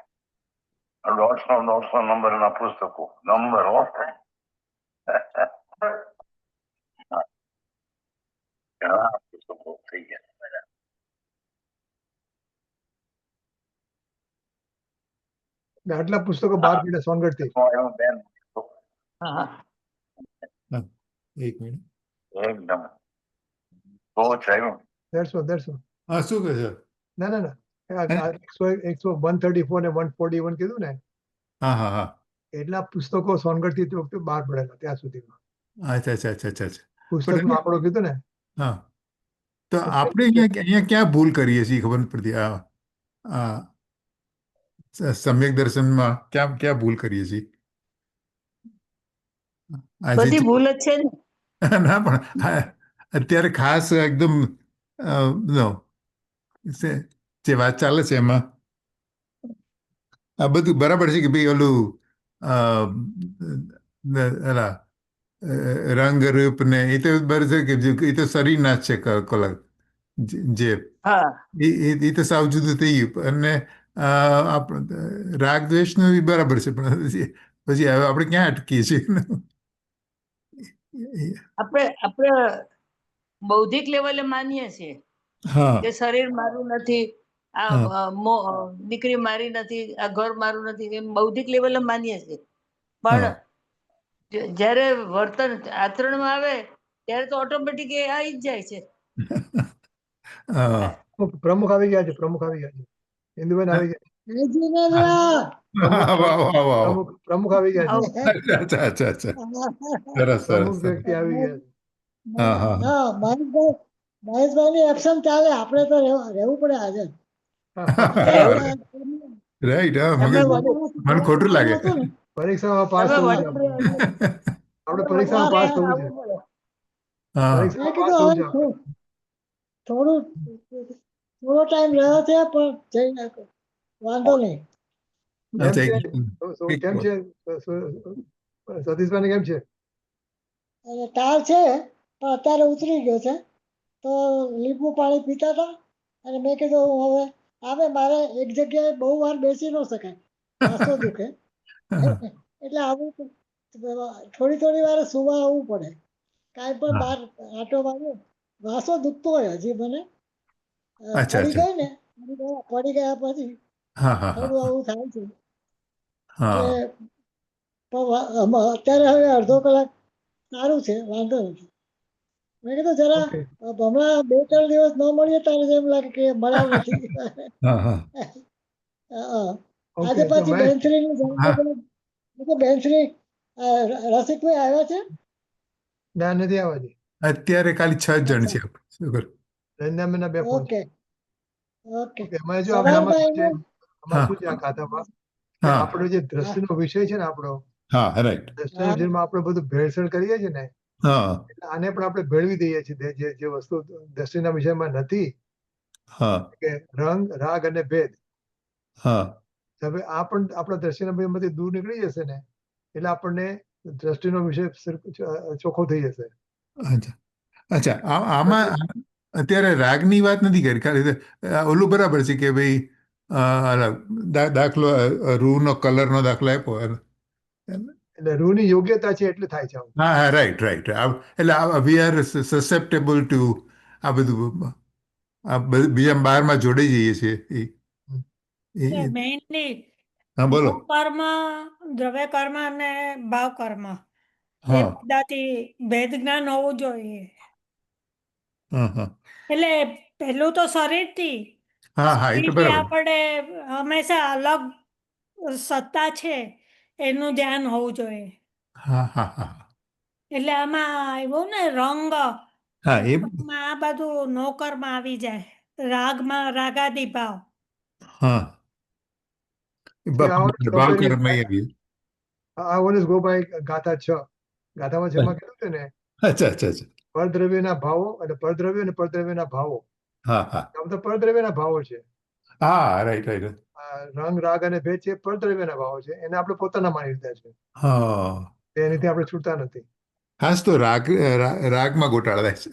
S5: 150 નંબરના પુસ્તકો નંબર ઓફ ઘણા પુસ્તકો થઈ ગયા.
S4: આટલા પુસ્તકો બહાર પડ્યા સોનગઢ થી
S5: એનું બેન
S1: હા
S2: એક મિનિટ
S5: એકદમ બહુ થયું.
S4: 150
S2: હા શું કહે છે
S4: ના ના ના 134 ને 141 કીધું ને
S2: હા હા હા
S4: એટલા પુસ્તકો સોનગઢ થી તે વખતે બહાર પડેલા ત્યાં સુધીમાં
S2: અચ્છા અચ્છા અચ્છા અચ્છા અચ્છા
S4: પુસ્તકનો
S2: પણ
S4: આંકડો કીધું ને
S2: હા તો આપણે અહીંયા ક્યાં ભૂલ કરીએ છીએ ખબર નથી પડતી આ સમ્યક દર્શનમાં ક્યાં ક્યાં ભૂલ કરીએ છીએ આ જે
S1: બધી ભૂલ જ છે ને.
S2: ના પણ અત્યારે ખાસ એકદમ નો જે વાત ચાલે છે એમાં આ બધું બરાબર છે કે ભાઈ ઓલું એલા રંગ રૂપ ને એ તો બરાબર છે કે એ તો શરીરના જ છે કલર જે
S1: હા
S2: એ તો સાવ જુદું થઈ ગયું અને રાગ દ્વેષનું બી બરાબર છે પણ પછી હવે આપણે ક્યાં અટકીએ છીએ
S1: આપણે બૌદ્ધિક લેવલે માનીએ છીએ
S2: હા
S1: કે શરીર મારું નથી, આ
S2: હા
S1: દીકરી મારી નથી, આ ઘર મારું નથી, એમ બૌદ્ધિક લેવલે માનીએ છીએ.
S2: હા
S1: પણ જ્યારે વર્તન આચરણમાં આવે ત્યારે તો ઓટોમેટિક એ આવી જ જાય છે.
S2: હા
S4: પ્રમુખ આવી ગયા છે ઇન્દુબેન આવી ગયા
S2: વાહ વાહ વાહ વાહ
S4: પ્રમુખ આવી ગયા છે
S2: અચ્છા અચ્છા અચ્છા સરસ સરસ
S4: પ્રમુખ
S2: સરસ
S4: વ્યક્તિ આવી ગયા છે
S2: હા હા હા
S6: મહેશભાઈ ની એક્શન ચાલે, આપણે તો રહેવું પડે હાજર.
S2: રાઈટ હા
S1: તમે
S2: મને ખોટું લાગે
S4: પરીક્ષામાં પાસ
S1: તમે
S4: થવું છે આપણે પરીક્ષામાં પાસ થવું છે
S2: હા
S4: પરીક્ષામાં
S6: મેં
S4: પાસ થવું છે
S6: કીધું થોડો ટાઈમ રહ્યો છે પણ જઈ નાખો, વાંધો નહીં.
S2: અચ્છા
S4: કેમ છે સતીશભાઈ કેમ છે
S6: અને તાવ છે પણ અત્યારે ઉતરી ગયો છે, તો લીંબુ પાણી પીતા હતા અને મેં કીધું હવે આવે, મારે એક જગ્યાએ બહુ વાર બેસી ન શકાય, માથો દુખે એટલે આવું થોડી વાર સુવા આવવું પડે. કાંઈ પણ બહાર આટો માર્યો, વાસો દુખતો હોય હજી મને,
S2: અચ્છા
S6: પડી
S2: અચ્છા
S6: ગઈ ને પડી ગયા પછી
S2: હા હા
S6: થોડું
S2: હા
S6: આવું થાય છે.
S2: હા
S6: અત્યારે હવે અડધો કલાક સારું છે, વાંધો નથી. મેં કીધું જરા
S4: ઓકે
S6: હમણાં 2-3 દિવસ ન મળીએ તારે એમ લાગે કે મળ્યા નથી.
S2: હા હા
S4: ઓકે
S6: આજે
S4: તો
S6: પાછી
S4: મહેશ
S6: બેનશ્રીની બેનશ્રી રસિકભાઈ આવ્યા છે.
S4: ના નથી આવવા દે
S2: અત્યારે ખાલી 6 જણ છે શું કરું
S4: રંજામીના 2 ફોન
S6: ઓકે ઓકે
S4: એમાં જો
S6: સવારમાં
S4: આમાં
S6: એનું
S4: શું છે આ ખાતામાં કે
S2: હા
S4: આપણો જે દ્રષ્ટિનો વિષય છે ને આપણો
S2: હા રાઈટ
S4: દ્રષ્ટિના વિષયમાં આપણે બધું ભેળસેળ કરીએ છીએ ને
S2: હા
S4: એટલે આને પણ આપણે ભેળવી દઈએ છીએ જે વસ્તુ દ્રષ્ટિના વિષયમાં નથી
S2: હા
S4: કે રંગ રાગ અને ભેદ.
S2: હા
S4: હવે આ પણ આપણા દ્રષ્ટિના વિષયમાંથી દૂર નીકળી જશે ને એટલે આપણને દ્રષ્ટિનો વિષય ચોખ્ખો થઈ જશે.
S2: અચ્છા અચ્છા આમાં અત્યારે રાગની વાત નથી કરી ખાલી ઓલું બરાબર છે કે ભાઈ દાખલો રૂનો કલરનો દાખલો આપ્યો
S4: એટલે રૂહની યોગ્યતા છે એટલે થાય છે આવું.
S2: હા હા રાઈટ રાઈટ એટલે વી આર સસેપ્ટેબલ ટુ આ બધું બીજા બારમાં જોડાઈ જઈએ છીએ
S7: મેઇનલી
S2: હા બોલો
S7: કર્મ, દ્રવ્ય કર્મ અને ભાવ કર્મ એ
S2: હા
S7: બધાથી ભેદ જ્ઞાન હોવું જોઈએ.
S2: હા હા
S7: એટલે પહેલું તો શરીરથી
S2: હા હા એ તો
S7: શરીરથી
S2: બરાબર
S7: આપણે હંમેશા અલગ સત્તા છે એનું ધ્યાન હોવું જોઈએ.
S2: હા હા હા
S7: એટલે આમાં એવું ને રંગ
S2: હા એ
S7: આ બધું નોકરમાં આવી જાય. રાગમાં રાગાદી ભાવ.
S2: હા
S4: તે આવવાનું
S2: ભાવ
S4: શબ્દની
S2: કર્મ આવી
S4: I always go by ગાથા 6. ગાથામાં 6 માં કીધું છે ને
S2: અચ્છા અચ્છા અચ્છા
S4: પરદ્રવ્યના ભાવો અને પરદ્રવ્ય અને પરદ્રવ્યના ભાવો.
S2: હા હા
S4: આમ તો પરદ્રવ્યના ભાવો છે.
S2: હા રાઈટ રાઈટ
S4: આ રંગ રાગ અને ભેદ છે પરદ્રવ્યના ભાવો છે, એને આપણે પોતાના માની લીધા છે.
S2: હા
S4: એનાથી આપણે છૂટતા નથી.
S2: ખાસ તો રાગમાં ગોટાળા થાય છે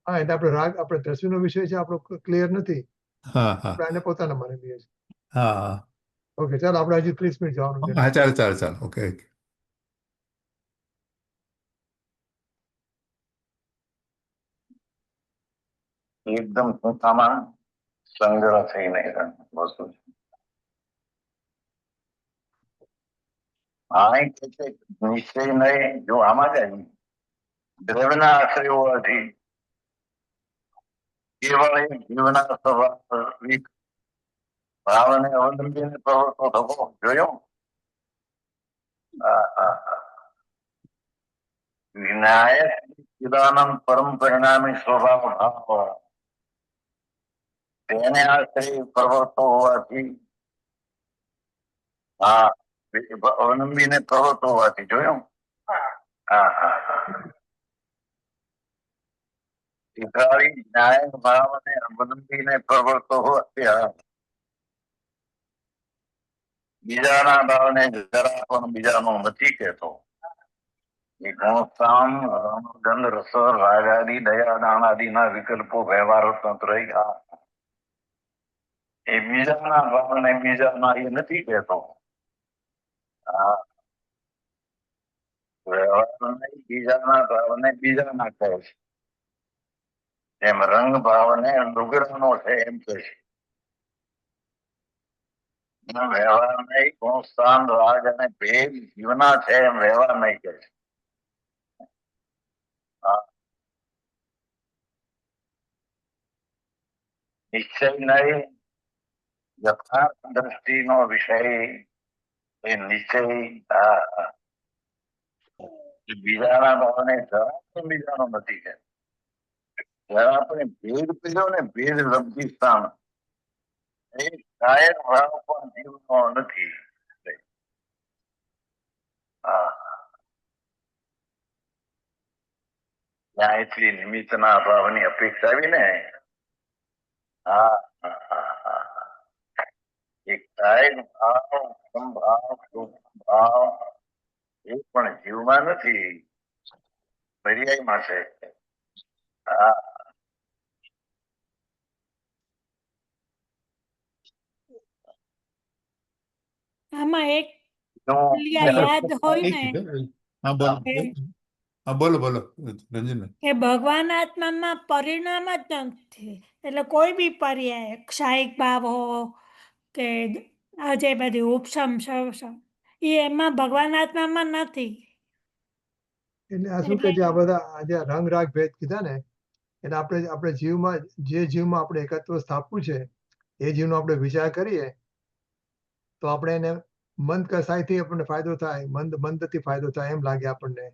S4: હા, એટલે આપણે રાગ આપણે દ્રષ્ટિનો વિષય છે આપણો ક્લિયર નથી,
S2: હા હા
S4: આપણે આને પોતાના માની લઈએ છીએ.
S2: હા
S4: ઓકે, ચાલો આપણે હજી 30 મિનિટ જવાનું છે.
S2: હા ચાલો ચાલો ચાલો ઓકે ઓકે
S5: એકદમ ટૂંકામાં સંગ્રહ થઈને વસ્તુ છે. આ કેટલીક નિશ્ચય નહીં જો આમાં જાય દ્રવ્યના આશ્રય હોવાથી કેવળ એક જીવના સ્વાભાવિક ભાવને અવલંબીને પ્રવર્તો થવો જોયો. વિનાયક ચિદાનંદ પરમ પરિણામી સ્વભાવ ભાવ તેને આશ્રય પ્રવર્તો હોવાથી અવલંબીને પ્રવર્તો હોવાથી જોયો. ન્યાય ભાવને અવલંબીને પ્રવર્તો હોવાથી બીજાના ભાવને જરા પણ બીજાનો નથી કહેતો. એ ગુણસ્થાન ગંધ રસ રાગ આદિ દયા દાન આદિના વિકલ્પો વ્યવહારો તંત્ર એ બીજાના ભાવને બીજાના એ નથી કહેતો. વ્યવહાર બીજાના ભાવને બીજાના કહે છે. એમ રંગ ભાવને લુગડાનો છે એમ કહે છે. વ્યવહાર નહીં ગુણસ્થાન રાગ અને ભેદ જીવના છે એમ વ્યવહાર નહીં કહે છે. નિશ્ચય નહીં યથાર્થ દ્રષ્ટિનો વિષય એ નિશ્ચય બીજાના ભાવને જરા પણ બીજાનો નથી કે જયારે આપણે ભેદ કર્યો ને ભેદ લબ્ધિ સ્થાન એ કાયર ભાવ પણ જીવનો નથી. ત્યાં એટલી નિમિત્તના ભાવની અપેક્ષા આવી ને એક કાયર ભાવ સંભાવ ભાવ એ પણ જીવમાં નથી, પર્યાયમાં છે.
S7: આમાં એક યાદ હોય ને
S2: હા બોલો બોલો રંજનભાઈ
S7: કે ભગવાન આત્મામાં પરિણામ જ નથી. એટલે કોઈ બી પર્યાય ક્ષાયિક ભાવ હો કે આજે બધી ઉપસમ સવસમ એ એમાં ભગવાન આત્મામાં નથી.
S4: એટલે આ શું કે છે, આ બધા આજે રંગ રાગ ભેદ કીધા ને એટલે આપણે જીવમાં જે જીવમાં આપણે એકત્વ સ્થાપવું છે એ જીવનો આપણે વિચાર કરીએ તો આપણે એને મંદ કસાયથી આપણને ફાયદો થાય, મંદથી ફાયદો થાય એમ લાગે આપણને.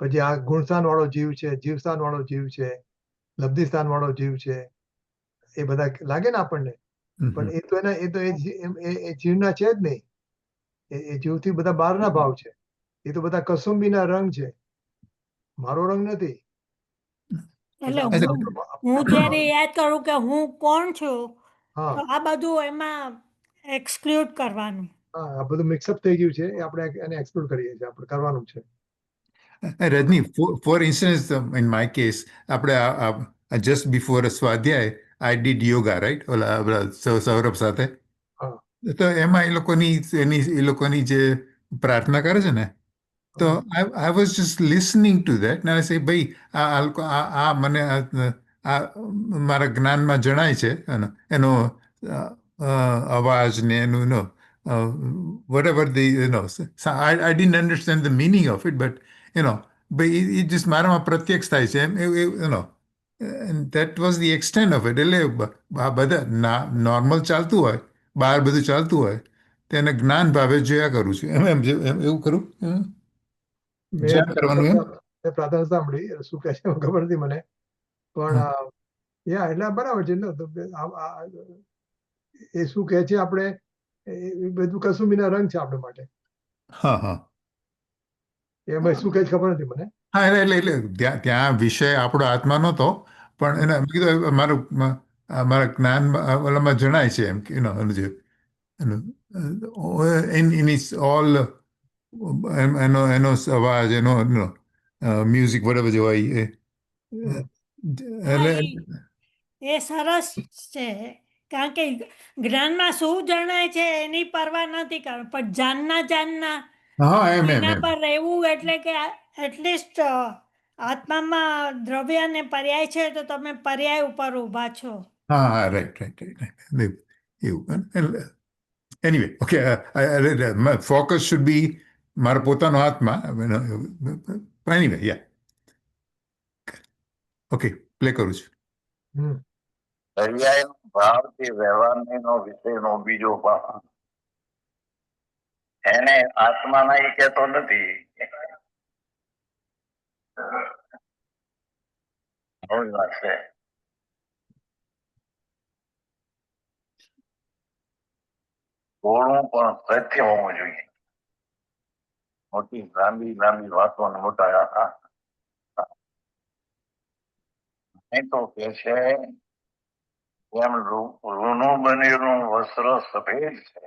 S4: પછી આ ગુણસ્થાન વાળો જીવ છે, જીવસ્થાન વાળો જીવ છે, લબ્ધિસ્થાન વાળો જીવ છે, એ બધા લાગે ને આપણને. પણ એ તો એ જીવના છે જ નહીં. એ જીવથી બધા બહારના ભાવ છે. એ તો બધા કસુંબીના રંગ છે, મારો રંગ નથી.
S7: એટલે હું જયારે યાદ કરું કે હું કોણ છું
S4: હા
S7: તો આ બધું એમાં એક્સક્લુડ કરવાનું.
S4: હા, આ બધું મિક્સઅપ થઈ ગયું છે, એ આપણે એને એક્સપ્લોર કરીએ છીએ, આપણે કરવાનું છે.
S2: Rajni for instance in my case આપણે જસ્ટ બિફોર સ્વાધ્યાય આઈ ડીડ યોગા રાઈટ ઓલા સૌરભ સાથે.
S4: હા
S2: તો એમાં એ લોકોની જે પ્રાર્થના કરે છે ને So I was just listening to that, and I say, ભાઈ આ મને આ મારા જ્ઞાનમાં જણાય છે એનો અવાજ ને એનું whatever the so I didn't understand the meaning of it, but ભાઈ it just મારામાં પ્રત્યક્ષ થાય છે એમ and that was the extent of it. એટલે આ બધા નોર્મલ ચાલતું હોય, બહાર બધું ચાલતું હોય તેને જ્ઞાન ભાવે જોયા કરું છું એવું ખરું? ધ્યાન કરવાનું એમ?
S4: મેં પ્રાર્થના સાંભળી એટલે શું કહે છે એવું ખબર નથી મને, પણ એટલે બરાબર છે ને. તો એ શું કહે છે આપણે એ બધું કસુંબીના રંગ છે આપણા માટે.
S2: હા હા
S4: એમાં શું કહે છે ખબર નથી મને.
S2: હા એટલે ત્યાં વિષય આપણો આત્મા નહોતો, પણ એને મેં કીધું મારા જ્ઞાન ઓલામાં જણાય છે એમ કે એનું જે in its all એનો અવાજ એનો મ્યુઝિક whatever જે હોય એટલે
S7: એ સરસ છે, કારણ કે જ્ઞાનમાં શું જણાય છે એની પરવા નથી કરવી, પણ જાનના
S2: હા એમ
S7: એના પર રહેવું એટલે કે એટલીસ્ટ આત્મામાં દ્રવ્ય ને પર્યાય છે તો તમે પર્યાય ઉપર ઊભા છો.
S2: હા રાઈટ એવું anyway okay focus should be મારા પોતાનો આત્મા. એનીવે યા ઓકે પ્લે કરું છું.
S5: પર્યાયનો ભાવથી વ્યવહારનો વિષયનો બીજો ભાવ એને આત્માના એ કહેતો નથી. બહુ વાત છે. થોડું પણ સત્ય હોવું જોઈએ. મોટી લાંબી વાતો અને મોટા નહીં તો કે છે એમ રૂનું બનેલું વસ્ત્ર સફેદ છે,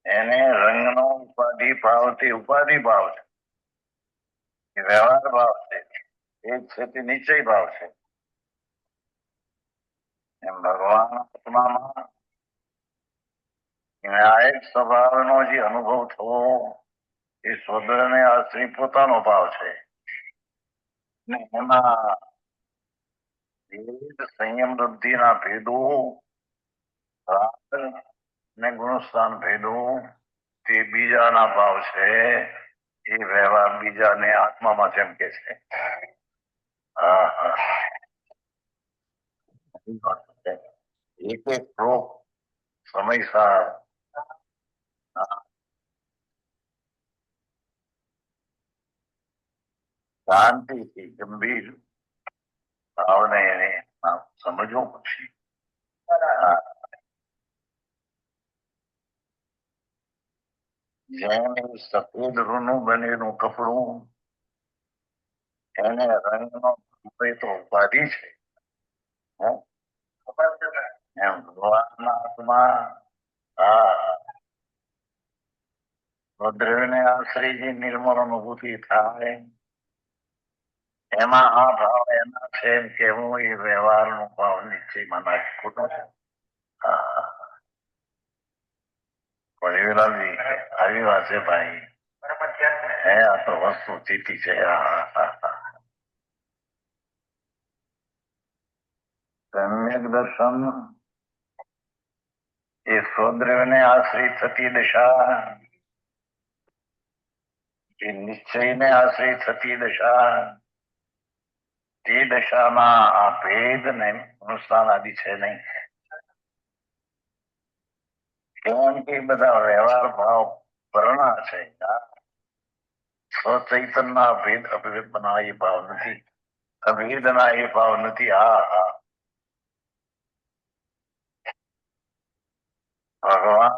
S5: એને રંગનો ઉપાધિ ભાવ છે, વ્યવહાર ભાવ છે, એક છે તે નિશ્ચય ભાવ છે. એમ ભગવાન આત્મામાં ન્યાયિક સ્વભાવનો જે અનુભવ થવો એ સ્વદ્રને આશ્રિત પોતાનો ભાવ છે. ને એમાં સંયમ વૃદ્ધિના ભેદો, રાગ ને ગુણસ્થાન ભેદો તે બીજાના ભાવ છે. એ વ્યવહાર બીજાને આત્મામાં જેમ કે છે. એક શ્લોક સમયસર શાંતિથી ગંભીર ભાવને એને સમજવું પડશે. જેમ સફેદ રૂનું બનેલું કપડું એને રંગનો તો ઉપાધિ છે, એમ ભગવાનના આત્મા દ્રવ્યને આશ્રય જે નિર્મળ અનુભૂતિ થાય એમાં આ ભાવ એના છે એમ કેવું એ વ્યવહારનો ભાવ નિશ્ચયમાં નાખી ખોટું છે. પરિવેલાજી આવી વાત છે ભાઈ. આ તો વસ્તુ સ્થિતિ છે. સમ્યક દર્શન એ સ્વદ્રવ્યને આશ્રિત થતી દશા, એ નિશ્ચયને આશ્રિત થતી દશા, તે દશામાં આ ભેદ ને અનુષ્ઠાન આદિ છે નહીં. કેમ કે બધા વ્યવહાર ભાવ પરણા છે. સ્વચૈતનના ભેદ અભિવ્યક્તના એ ભાવ નથી, અભેદના એ ભાવ નથી. ભગવાન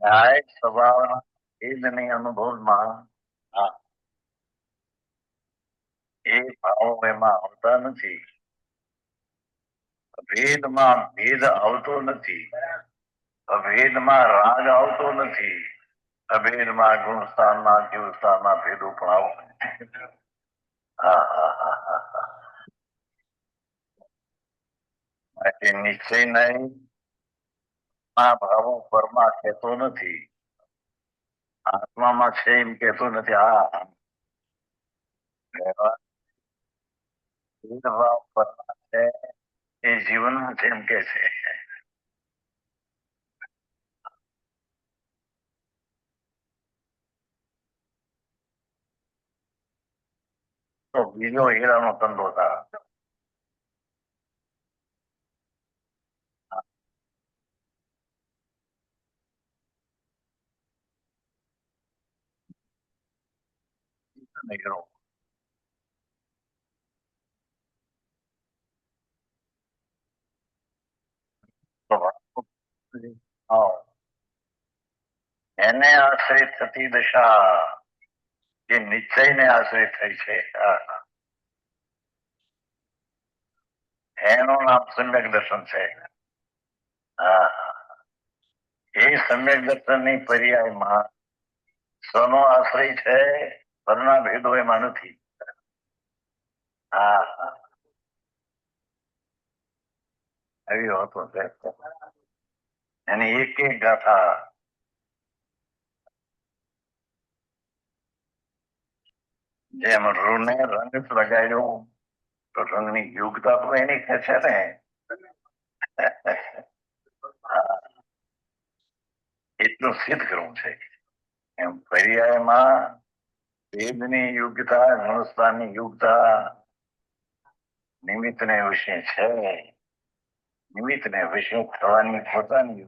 S5: ન્યાયિક સ્વભાવના ભેદની અનુભવમાં એ ભાવો એમાં આવતા નથી. અભેદમાં ભેદ આવતો નથી, અભેદમાં રાગ આવતો નથી, અભેદમાં ગુણસ્થાનના જીવસ્થાનના ભેદો પણ આવતા નથી. નિશ્ચય નહીં આ ભાવો પરમાં કહેતો નથી, આત્મામાં છે એમ કહેતો નથી. આ ભાવ પરમાં છે એ જીવનમાં છે એમ કે છે. તો બીજો હીરાનો ધંધો થાય. હીરો એને આશ્રિત થતી દશા જે નિશ્ચયને આશ્રિત થઈ છે, એનું નામ સમ્યક દર્શન છે. એ સમ્યક દર્શનની પર્યાયમાં સ્વનો આશ્રય છે, પરના ભેદો એમાં નથી. આવી વાતો છે. એની એક એક ગાથા જેમ રૂને રંગ લગાડ્યો તો રંગની યોગ્યતા તો એની કે છે ને. એટલું સિદ્ધ કરવું છે. એમ પર્યાયમાં વેદની યોગ્યતા, ગુણસ્થાનની યોગ્યતા નિમિત્તને વિશે છે. નિમિત્તને વિશે થવાની પોતાની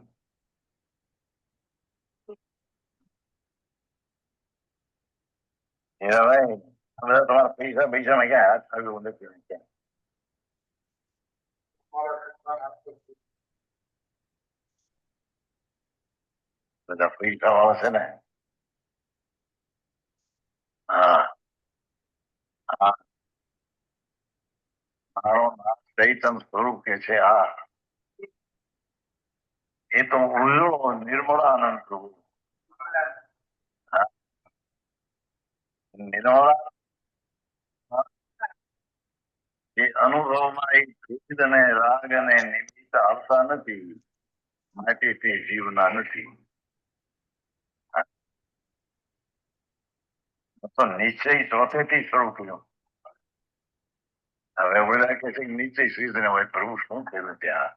S5: તમારા પૈસા પૈસામાં ક્યાં હાથ આવ્યો નથી. બધા પૈસા વાળા છે ને. મારો નામ ચૈતન સ્વરૂપ કે છે. એ તો ઉલ્લો નિર્મળ આનંદ પ્રભુ. નિર્મળ એ અનુભવમાં એક ભેદ અને રાગ અને નિમિત્ત આવતા નથી, માટે તે જીવના નથી. તો નિશ્ચય ચોથેથી શરૂ થયો. હવે બધા કે છે નિશ્ચય સિદ્ધ ને હોય. પ્રભુ શું થયું ત્યાં?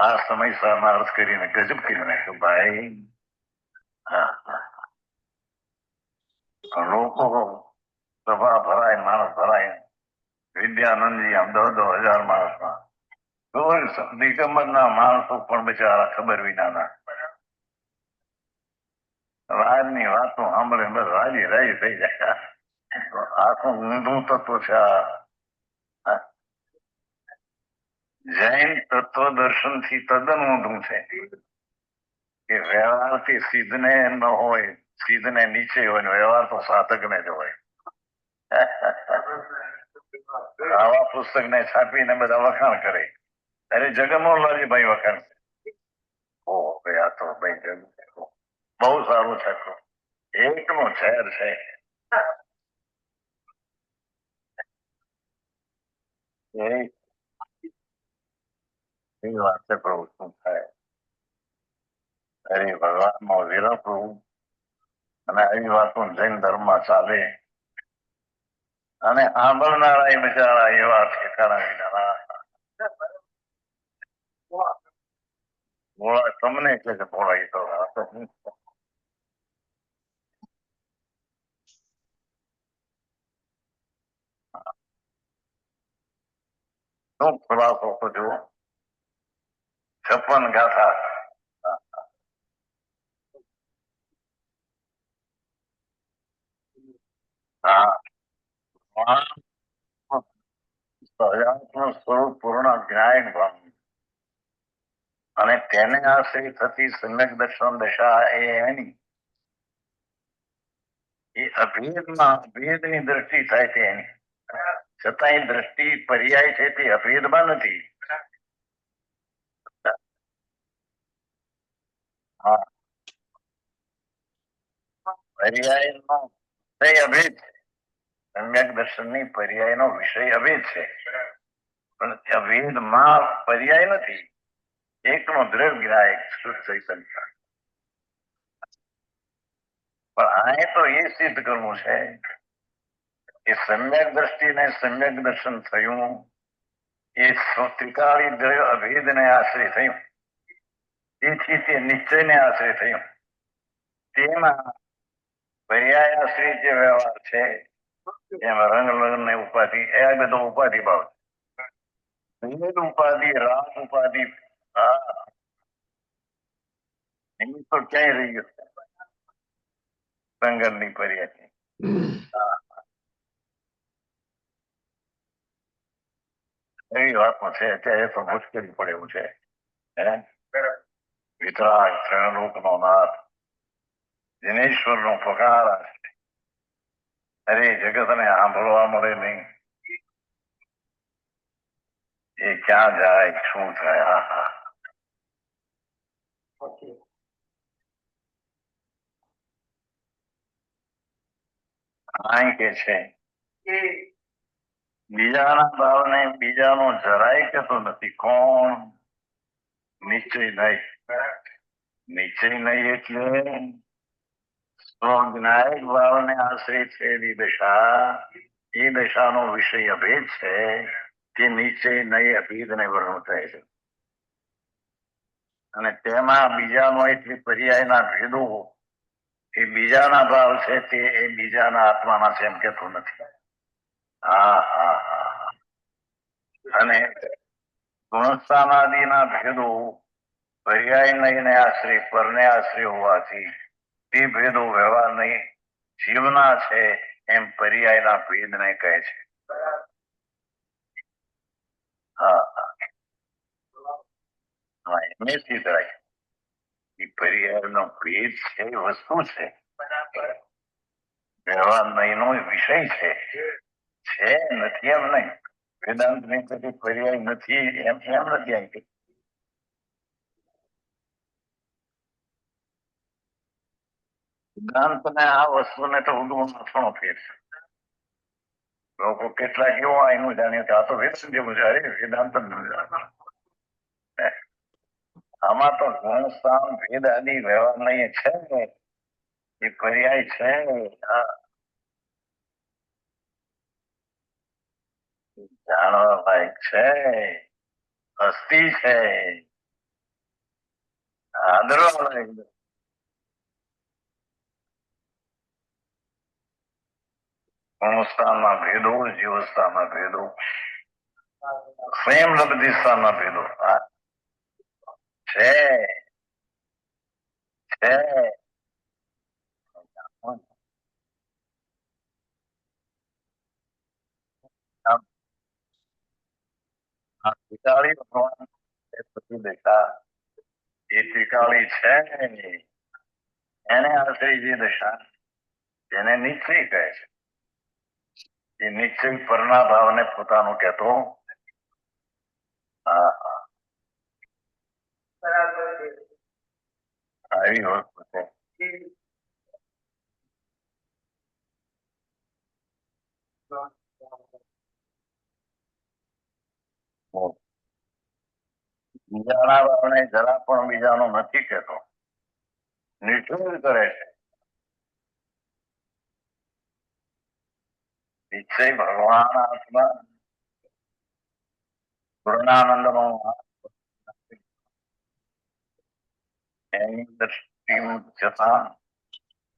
S5: આ સમય સામા અર્થ કરીને ગજબ કરી નાખ્યો ભાઈ. લોકો સભા ભરાય, માણસ ભરાય. વિદ્યાનંદજી આમ 10,000 માણસમાં દિગંબરના માણસો પણ બિચારા ખબર વિનાના રાજની વાતો સાંભળે બસ રાજી રાજી થઈ જાય. આખું ઊંધું તત્વ છે. જૈન તત્વ દર્શન થી તદ્દન ઊંધું છે કે વ્યવહારથી સિદ્ધને ન હોય, સિદ્ધને નીચે હોય, વ્યવહાર તો સાધકને જ હોય. આવા પુસ્તક ને છાપીને બધા વખાણ કરે. અરે જગન્મોહનલાલજીભાઈ વખાણ છે. ઓહો ભાઈ, આ તો ભાઈ બહુ સારું છે. એકનો શહેર છે. એ વાત છે. પ્રભુ શું થાય? અરે ભગવાન નો વિરહ પ્રભુ. અને આવી વાતો જૈન ધર્મમાં ચાલે અને સાંભળનારા એ બિચારા એવા ઠેકાણા વિના ભોળા. તમને એટલે કે ભોળા એ તો શું ખુલાસો તો જુઓ. 56 ગાથા. સ્વરૂપ પૂર્ણ જ્ઞાન ભંગ અને તેને આશ્રિત થતી સમ્યક દર્શન દશા એની એ અભેદમાં અભેદની દ્રષ્ટિ થાય છે એની. છતાં એ દ્રષ્ટિ પર્યાય છે તે અભેદમાં નથી. પર્યાયનો વિષય અભેદ છે. સમ્યક દર્શનની પર્યાયનો વિષય અભેદ છે, પણ અભેદમાં પર્યાય નથી. એકનો દ્રવ્ય એક શુદ્ધ ચૈતન્ય. પણ આ તો એ સિદ્ધ કરવું છે કે સમ્યક દ્રષ્ટિને સમ્યક દર્શન થયું એ ત્રિકાળી દ્રવ્ય અભેદને આશ્રય થયું, તેથી તે નિશ્ચયને આશ્રય થયું. તેમાં પર્યાય આશ્રય જે વ્યવહાર છે એમાં રંગ લગ્ન ને ઉપાધિ એ બધો ઉપાધિ ભાવ છે. ઉપાધિ રામ ઉપાધિ એની તો ક્યાંય રહી ગયું સંગતની પર્યાય. એવી વાતમાં છે અત્યારે તો મુશ્કેલી પડે એવું છે. વિતરાગ ત્રણલોક નો નાથ દિનેશ્વર નો પગાર અરે જગત ને સાંભળવા મળે નહીં. એ ક્યાં જાય શું થાય? અહીં કે છે બીજાના ભાવને બીજાનો જરાય કહેતો નથી. કોણ? નિશ્ચય નહીં. નિશ્ચય નહીં એટલે સ્વજ્ઞાયક ભાવને આશ્રિત થયેલી દશા, એ દશાનો વિષય અભેદ છે. તે નિશ્ચય નહીં અભેદને વર્ણન થાય છે. અને તેમાં બીજાનો એટલે પર્યાયના ભેદો એ બીજાના ભાવ છે તે એ બીજાના આત્માના છે એમ કેતો નથી. અને ગુણસ્થાનાદિના ભેદો પર્યાય નહીં આશ્રય પરને આશ્રય હોવાથી તે ભેદો વ્યવહાર નહીં જીવના છે એમ પર્યાયના ભેદને કહે છે. એમને સિદ્ધ રાખ્યું એ પર્યાયનો ભેદ છે વસ્તુ છે, વ્યવહાર નહીં નો વિષય છે. નથી એમ નહીં. વેદાંત ની કદી પર્યાય નથી એમ નથી આવી. વેદાંત ને આ વસ્તુને તો ઊંડું નાખવાનો ફેર છે. લોકો કેટલાક એવો એનું જાણીએ કે આ તો વેદ જેવું છે. વેદાંત આમાં તો ગુણસ્થાન ભેદ આદિ વ્યવહાર નહીં છે, એ પર્યાય છે. જાણવા લાયક છે, અસ્થિ છે, આદરવા લાયક. ગુણસ્થાનના ભેદો, જીવસ્થાનના ભેદો, સ્વયં લબ્ધિસ્થાનના ભેદો છે. ત્રિકાળી ભગવાન દશા એ ત્રિકાળી છે એને આશ્રય જે દશા તેને નિશ્ચય કહે છે. એ નિશ્ચય પરના ભાવને પોતાનું કહેતો આવી વસ્તુ છે. બીજાના ભાવને જરા પણ બીજાનો નથી કહેતો, નિષેધ કરે છે. નિશ્ચય ભગવાન આત્મા પૂર્ણાનંદ નો એની દ્રષ્ટિ જતા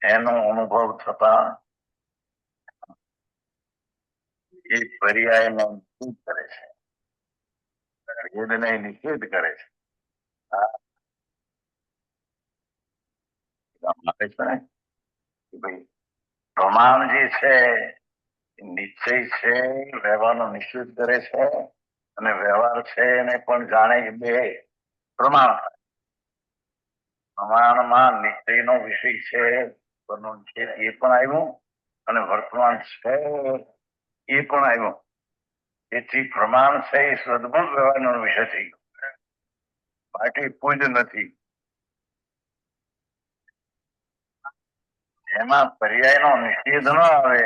S5: એનો અનુભવ થતા એ પર્યાય નો નિષેધ કરે છે, ભેદને નિષેધ કરે છે. પ્રમાણ જે છે નિશ્ચય છે, વ્યવહારનો નિષેધ કરે છે, અને વ્યવહાર છે એને પણ જાણે કે બે પ્રમાણ. પ્રમાણમાં નિશ્ચયનો વિષય છે પરનો નિષેધ એ પણ આવ્યું અને વર્તમાન છે એ પણ આવ્યું. તેથી પ્રમાણ છે એ સદભુત વ્યવહારનો વિષય થઈ ગયો, બાકી પૂજ નથી. એમાં પર્યાયનો નિષેધ ન આવે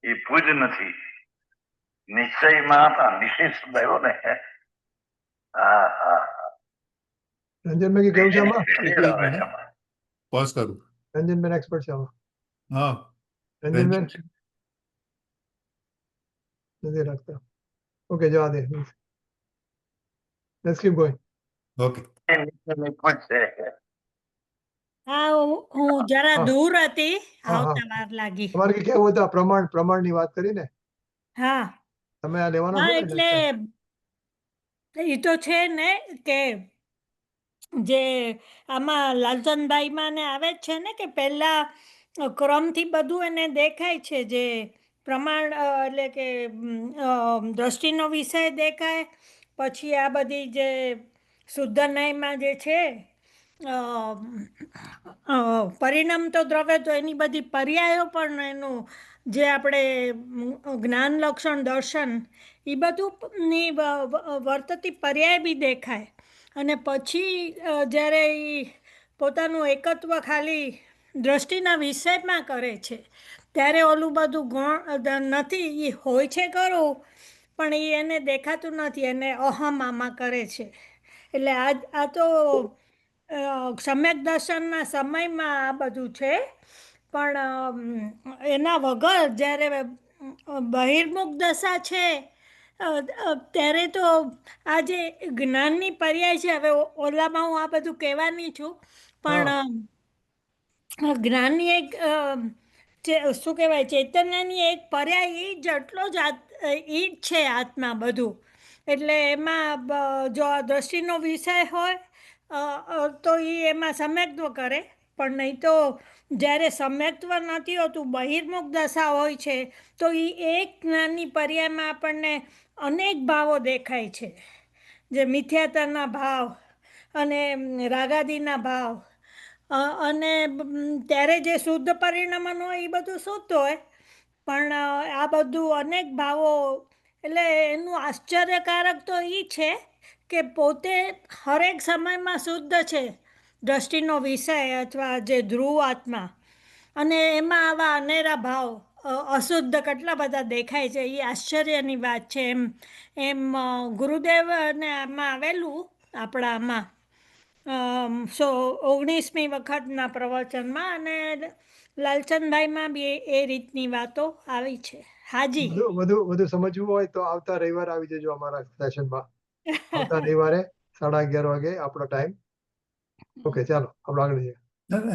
S5: એ પૂજ નથી. નિશ્ચયમાં નિશ્ચિત થયો ને. હા હા
S4: રંજનભાઈ કેવું છે આમાં?
S5: clear આવે છે આમાં.
S2: પોઝ કરું.
S4: રંજનબેન એક્સપર્ટ છે આમાં.
S2: હા
S4: રંજનબેન નથી રાખતા. ઓકે, જવા દે. Let's keep going.
S2: ઓકે.
S5: એ નિશ્ચયની ખુદ છે.
S7: હા હું જરા
S4: હા.
S7: દૂર હતી,
S4: હા, હા.
S7: આવતા વાર લાગી.
S4: તમારે કઈ કેવું હતું? પ્રમાણની વાત કરી ને,
S7: હા
S4: તમે આ લેવાના
S7: હા
S4: છો ને?
S7: એટલે એ તો છે ને કે જે આમાં લાલચંદભાઈમાં ને આવે જ છે ને કે પહેલા ક્રમથી બધું એને દેખાય છે, જે પ્રમાણ એટલે કે દ્રષ્ટિનો વિષય દેખાય, પછી આ બધી જે શુદ્ધ ન્યાયમાં જે છે પરિણામ તો દ્રવ્ય, તો એની બધી પર્યાયો પણ એનું જે આપણે જ્ઞાન લક્ષણ દર્શન એ બધું ની વર્તતી પર્યાય બી દેખાય. અને પછી જ્યારે એ પોતાનું એકત્વ ખાલી દ્રષ્ટિના વિષયમાં કરે છે ત્યારે ઓલું બધું ગૌણ નથી, એ હોય છે ખરું પણ એ એને દેખાતું નથી, એને અહમ આમાં કરે છે. એટલે આ તો સમ્યક દર્શનના સમયમાં આ બધું છે, પણ એના વગર જ્યારે બહિર્મુખ દશા છે ત્યારે તો આ જે જ્ઞાનની પર્યાય છે, હવે ઓલામાં હું આ બધું કહેવાની છું, પણ જ્ઞાનની એક શું કહેવાય, ચૈતન્યની એક પર્યાય એ જેટલો જ એ જ છે આત્મા બધું. એટલે એમાં જો આ દ્રષ્ટિનો વિષય હોય તો એ એમાં સમ્યક્ત્વ કરે, પણ નહીં તો જ્યારે સમ્યક્ત્વ નથી હોતું, બહિર્મુખ દશા હોય છે, તો એ એક જ્ઞાનની પર્યાયમાં આપણને અનેક ભાવો દેખાય છે, જે મિથ્યાતાના ભાવ અને રાગાદીના ભાવ, અને ત્યારે જે શુદ્ધ પરિણામન હોય એ બધું શુદ્ધ હોય, પણ આ બધું અનેક ભાવો. એટલે એનું આશ્ચર્યકારક તો એ છે કે પોતે હરેક સમયમાં શુદ્ધ છે, દ્રષ્ટિનો વિષય અથવા જે ધ્રુવ આત્મા, અને એમાં આવા અનેરા ભાવ અશુદ્ધ કેટલા બધા દેખાય છે. એ આશ્ચર્યની વાત છે. એમ ગુરુદેવને આમાં આવેલું આપણામાં 19મી વખતના પ્રવચનમાં, અને લાલચંદભાઈમાં બી એ રીતની વાતો આવી છે. હાજી.
S4: વધુ સમજવું હોય તો આવતા રવિવારે આવી જજો અમારા સેશનમાં. આવતા રવિવારે 11:30 વાગે આપણો ટાઈમ. ઓકે, ચાલો આપણે આગળ જઈએ.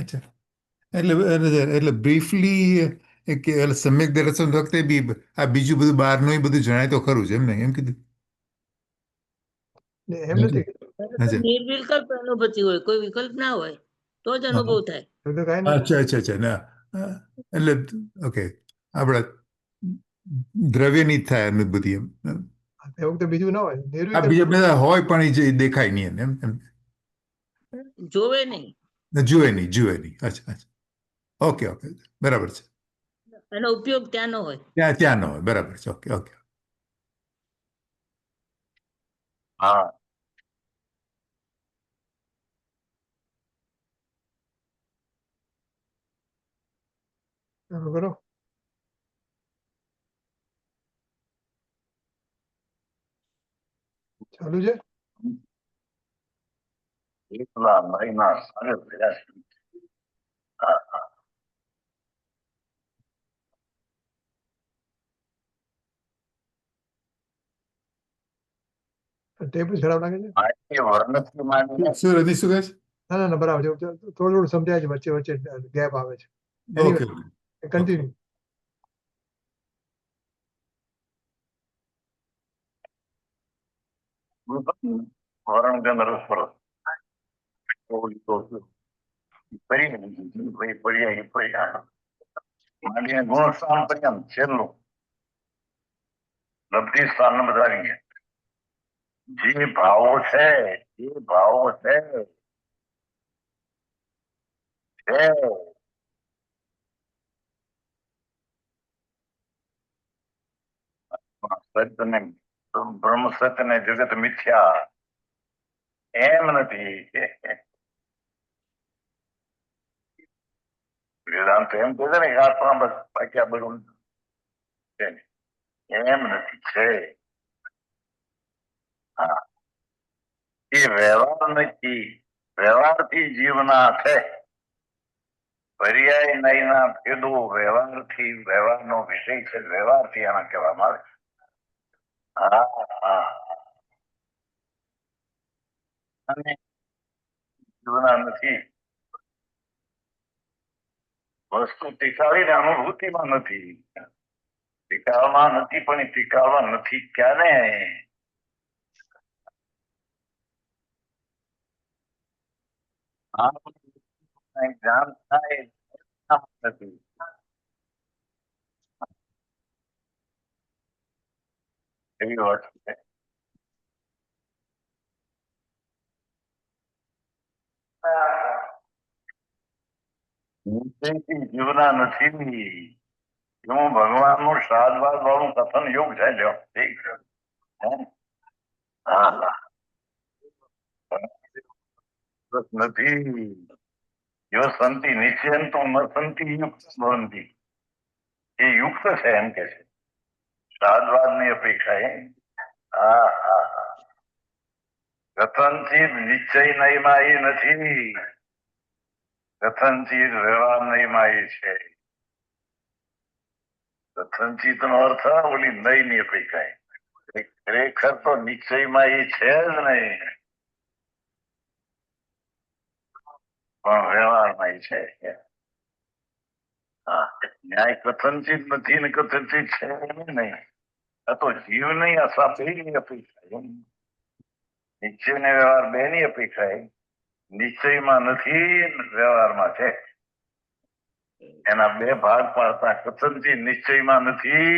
S2: અચ્છા, એટલે બ્રીફલી સમ્યક દર્શન વખતે બી આ બીજું બધું બહારનું બધું જણાય તો ખરું છે એમ ને, એમ કીધું?
S4: ને એમ નથી
S2: અચ્છા
S1: નિર્વિકલ્પ અનુભૂતિ હોય, કોઈ વિકલ્પ ના હોય તો જ અનુભવ થાય.
S4: તો કાંઈ નહીં.
S2: અચ્છા ના એટલે ઓકે, આપણા દ્રવ્યની જ થાય અનુભૂતિ એમ.
S4: એ વખતે બીજું ના હોય.
S2: આ
S4: નિર્વિકલ્પ
S2: બીજા બધા હોય પણ એ જે દેખાય નહીં એમ એમ
S1: જોવે નહીં,
S2: જુએ નહીં. અચ્છા ઓકે બરાબર છે.
S1: એનો ઉપયોગ ત્યાં ન હોય.
S2: ત્યાં ન હોય, બરાબર છે. ઓકે
S5: હા
S4: ચાલુ કરો. ચાલુ છે.
S5: એકલા મહિના સારે પ્રયાસ. હા હા
S4: ટેપ જ ખરાબ લાગે છે.
S5: માહિતી વર્ણનથી માંડીને
S2: શું રજની શું કહે છે?
S4: ના બરાબર છે. થોડું સમજાય છે, વચ્ચે ગેપ આવે છે.
S2: Okay
S4: continue.
S5: વર્ણ ગંધ રસપર માંડીને ગુણ સ્થાન પર્યંત છેલ્લું લબ્ધિ સ્થાન વધારીએ. જે ભાવો છે સત્ય ને બ્રહ્મ સત્ય ને જગત મિથ્યા એમ નથી. વેદાંત એમ કહે છે ને કે આત્મા બસ બાકી આ બધું છે નહીં. એમ નથી છે. હા, એ વ્યવહાર નથી, વ્યવહારથી જીવના છે. પર્યાય નયના ભેદો વ્યવહારથી, વ્યવહારનો વિષય છે, વ્યવહારથી આના કહેવામાં આવે. હા હા, અને જીવના નથી. વસ્તુ ટીકાવીને અનુભૂતિમાં નથી, ટીકાવવામાં નથી, પણ એ ટીકાવવા નથી ક્યારે? જ્ઞાન થાય નથી. એવી વાત છે. નિશ્ચયથી જીવના નથી. હું ભગવાનનું શ્રાદ્ધવાદ વાળું કથન યોગ છે. જો ઠીક છે. હા, બસ નથી. જો સંતિ નિશ્ચયંતો ન સંતિ યુક્ત ભવંતી. એ યુક્ત છે એમ કે છે શ્રાદ્ધવાદની અપેક્ષાએ. હા હા હા, કથનથી નિશ્ચય નયમાં એ નથી, કથનથી વ્યવહાર નયમાં એ છે. કથનચિત નો અર્થ ઓલી નય ની અપેક્ષાએ. ખરેખર તો નિશ્ચયમાં એ છે જ નહીં, પણ વ્યવહારમાં એ છે. હા, ન્યાય કથનચિત નથી ને કથનચિત છે નહીં. આ તો જીવ નહીં, આ સાપેક્ષની અપેક્ષા. નિશ્ચય ને વ્યવહાર બે ની અપેક્ષા. નિશ્ચયમાં નથી, વ્યવહારમાં છે. એના બે ભાગ પાડતા કથનથી નિશ્ચયમાં નથી,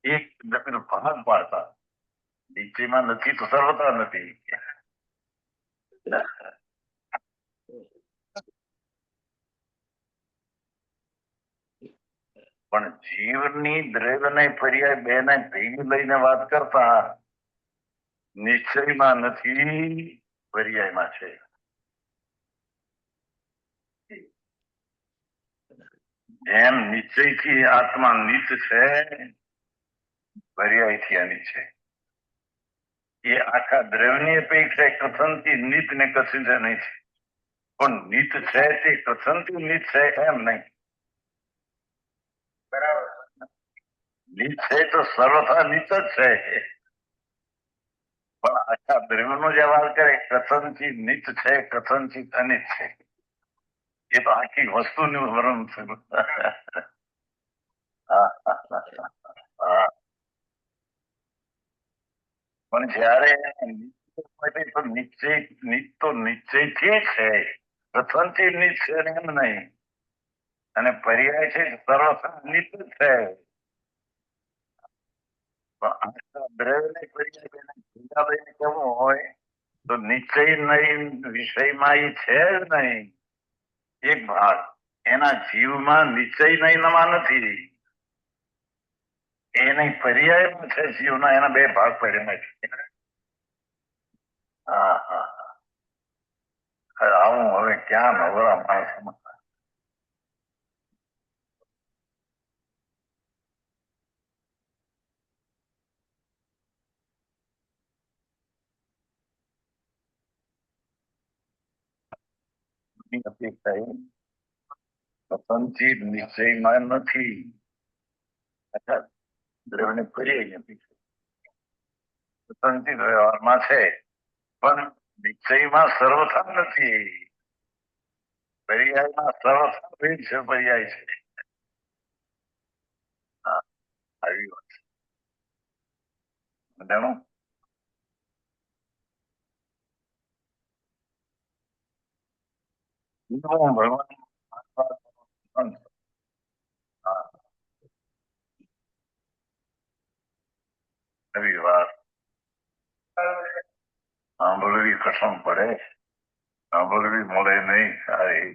S5: એક ભાગ પાડતા. નિશ્ચયમાં નથી તો સર્વતા નથી. પણ જીવની દ્રવ્ય ને પર્યાય બે ને ભેગી લઈને વાત કરતા નિશ્ચયમાં નથી, પર્યાયમાં છે. જેમ નિશ્ચયથી આત્મા નિત છે, પર્યાયથી અનિત છે. એ આખા દ્રવ્યની અપેક્ષા કથનથી નિત ને કથિત નહીં છે. પણ નિત છે તે કથનથી નિત છે એમ નહીં. બરાબર, નિત છે તો સર્વથા નિત જ છે. પણ આખા દ્રવ્યનો જે વાત કરે કથનથી નિત છે, કથનથી અનિત છે, એ તો આખી વસ્તુનું વર્ણન છે. પણ જયારે નિશ્ચય નિત તો નિશ્ચયથી છે, કથનથી નિત છે એમ નહીં. અને પર્યાય છે સર્વથા નિત છે. કેવું હોય તો નિશ્ચય નહીં, વિષયમાં એ છે જ નહીં. એક ભાગ એના જીવમાં નિશ્ચય નહીંમાં નથી, એને પર્યાયમાં છે. જીવના એના બે ભાગ પડેલા છે. હા હા, આવું હવે ક્યાં નવરા માણસ. અપેક્ષા પસંદથી નિશ્ચયમાં નથી. દ્રવ્યને પર્યાય પસંદથી વ્યવહારમાં છે, પણ નિશ્ચયમાં સર્વથા નથી. પર્યાયમાં સર્વથા ભેદ છે, પર્યાય છે. આવી વાત જાણો. ભગવાન એવી વાત સાંભળવી કસમ પડે, સાંભળવી મળે નહીં. સારી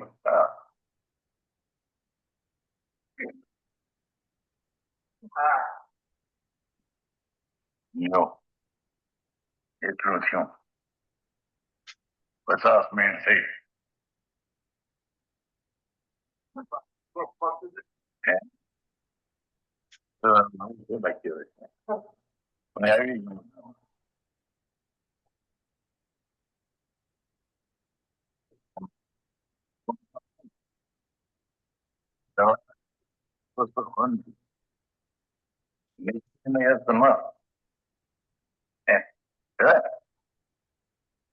S5: એટલું થયું. 50 મિનિટ થઈ. બાકી હોય અને આવી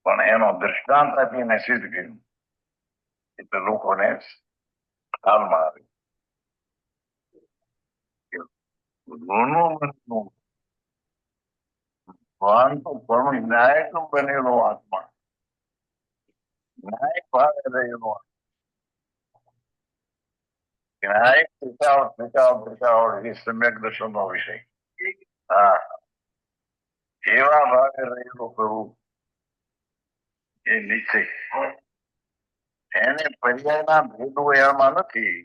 S5: પણ એનો દ્રષ્ટાંત આપીને સિદ્ધ કર્યું એટલે લોકોને હાલમાં આવે ભાન તો પણ ન્યાય તો બનેલો આત્મા ન્યાય ભાવે રહેલો ન્યાય પિતાવડ એ સમ્યક દર્શનનો વિષય હા એવા ભાવે રહેલો પ્રભુ એ નિશ્ચય એને પર્યાયના ભેદો એમાં નથી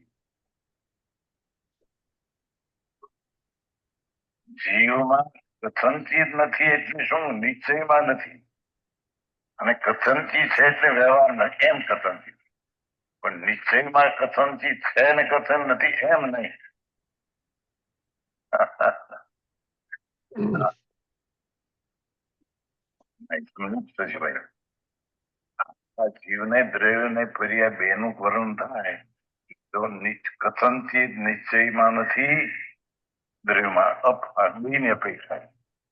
S5: જીવમાં કથનથી જ નથી એટલે શું નિશ્ચયમાં નથી અને કથનથી છે એટલે વ્યવહાર એમ કથનથી પણ નિશ્ચયમાં કથનથી છે ને કથન નથી એમ નહીં જીવને દ્રવ્ય ને પર્યાય બેનું વર્ણન થાય તો કથનથી નિશ્ચયમાં નથી દ્રવ્યમાં બેની અપેક્ષા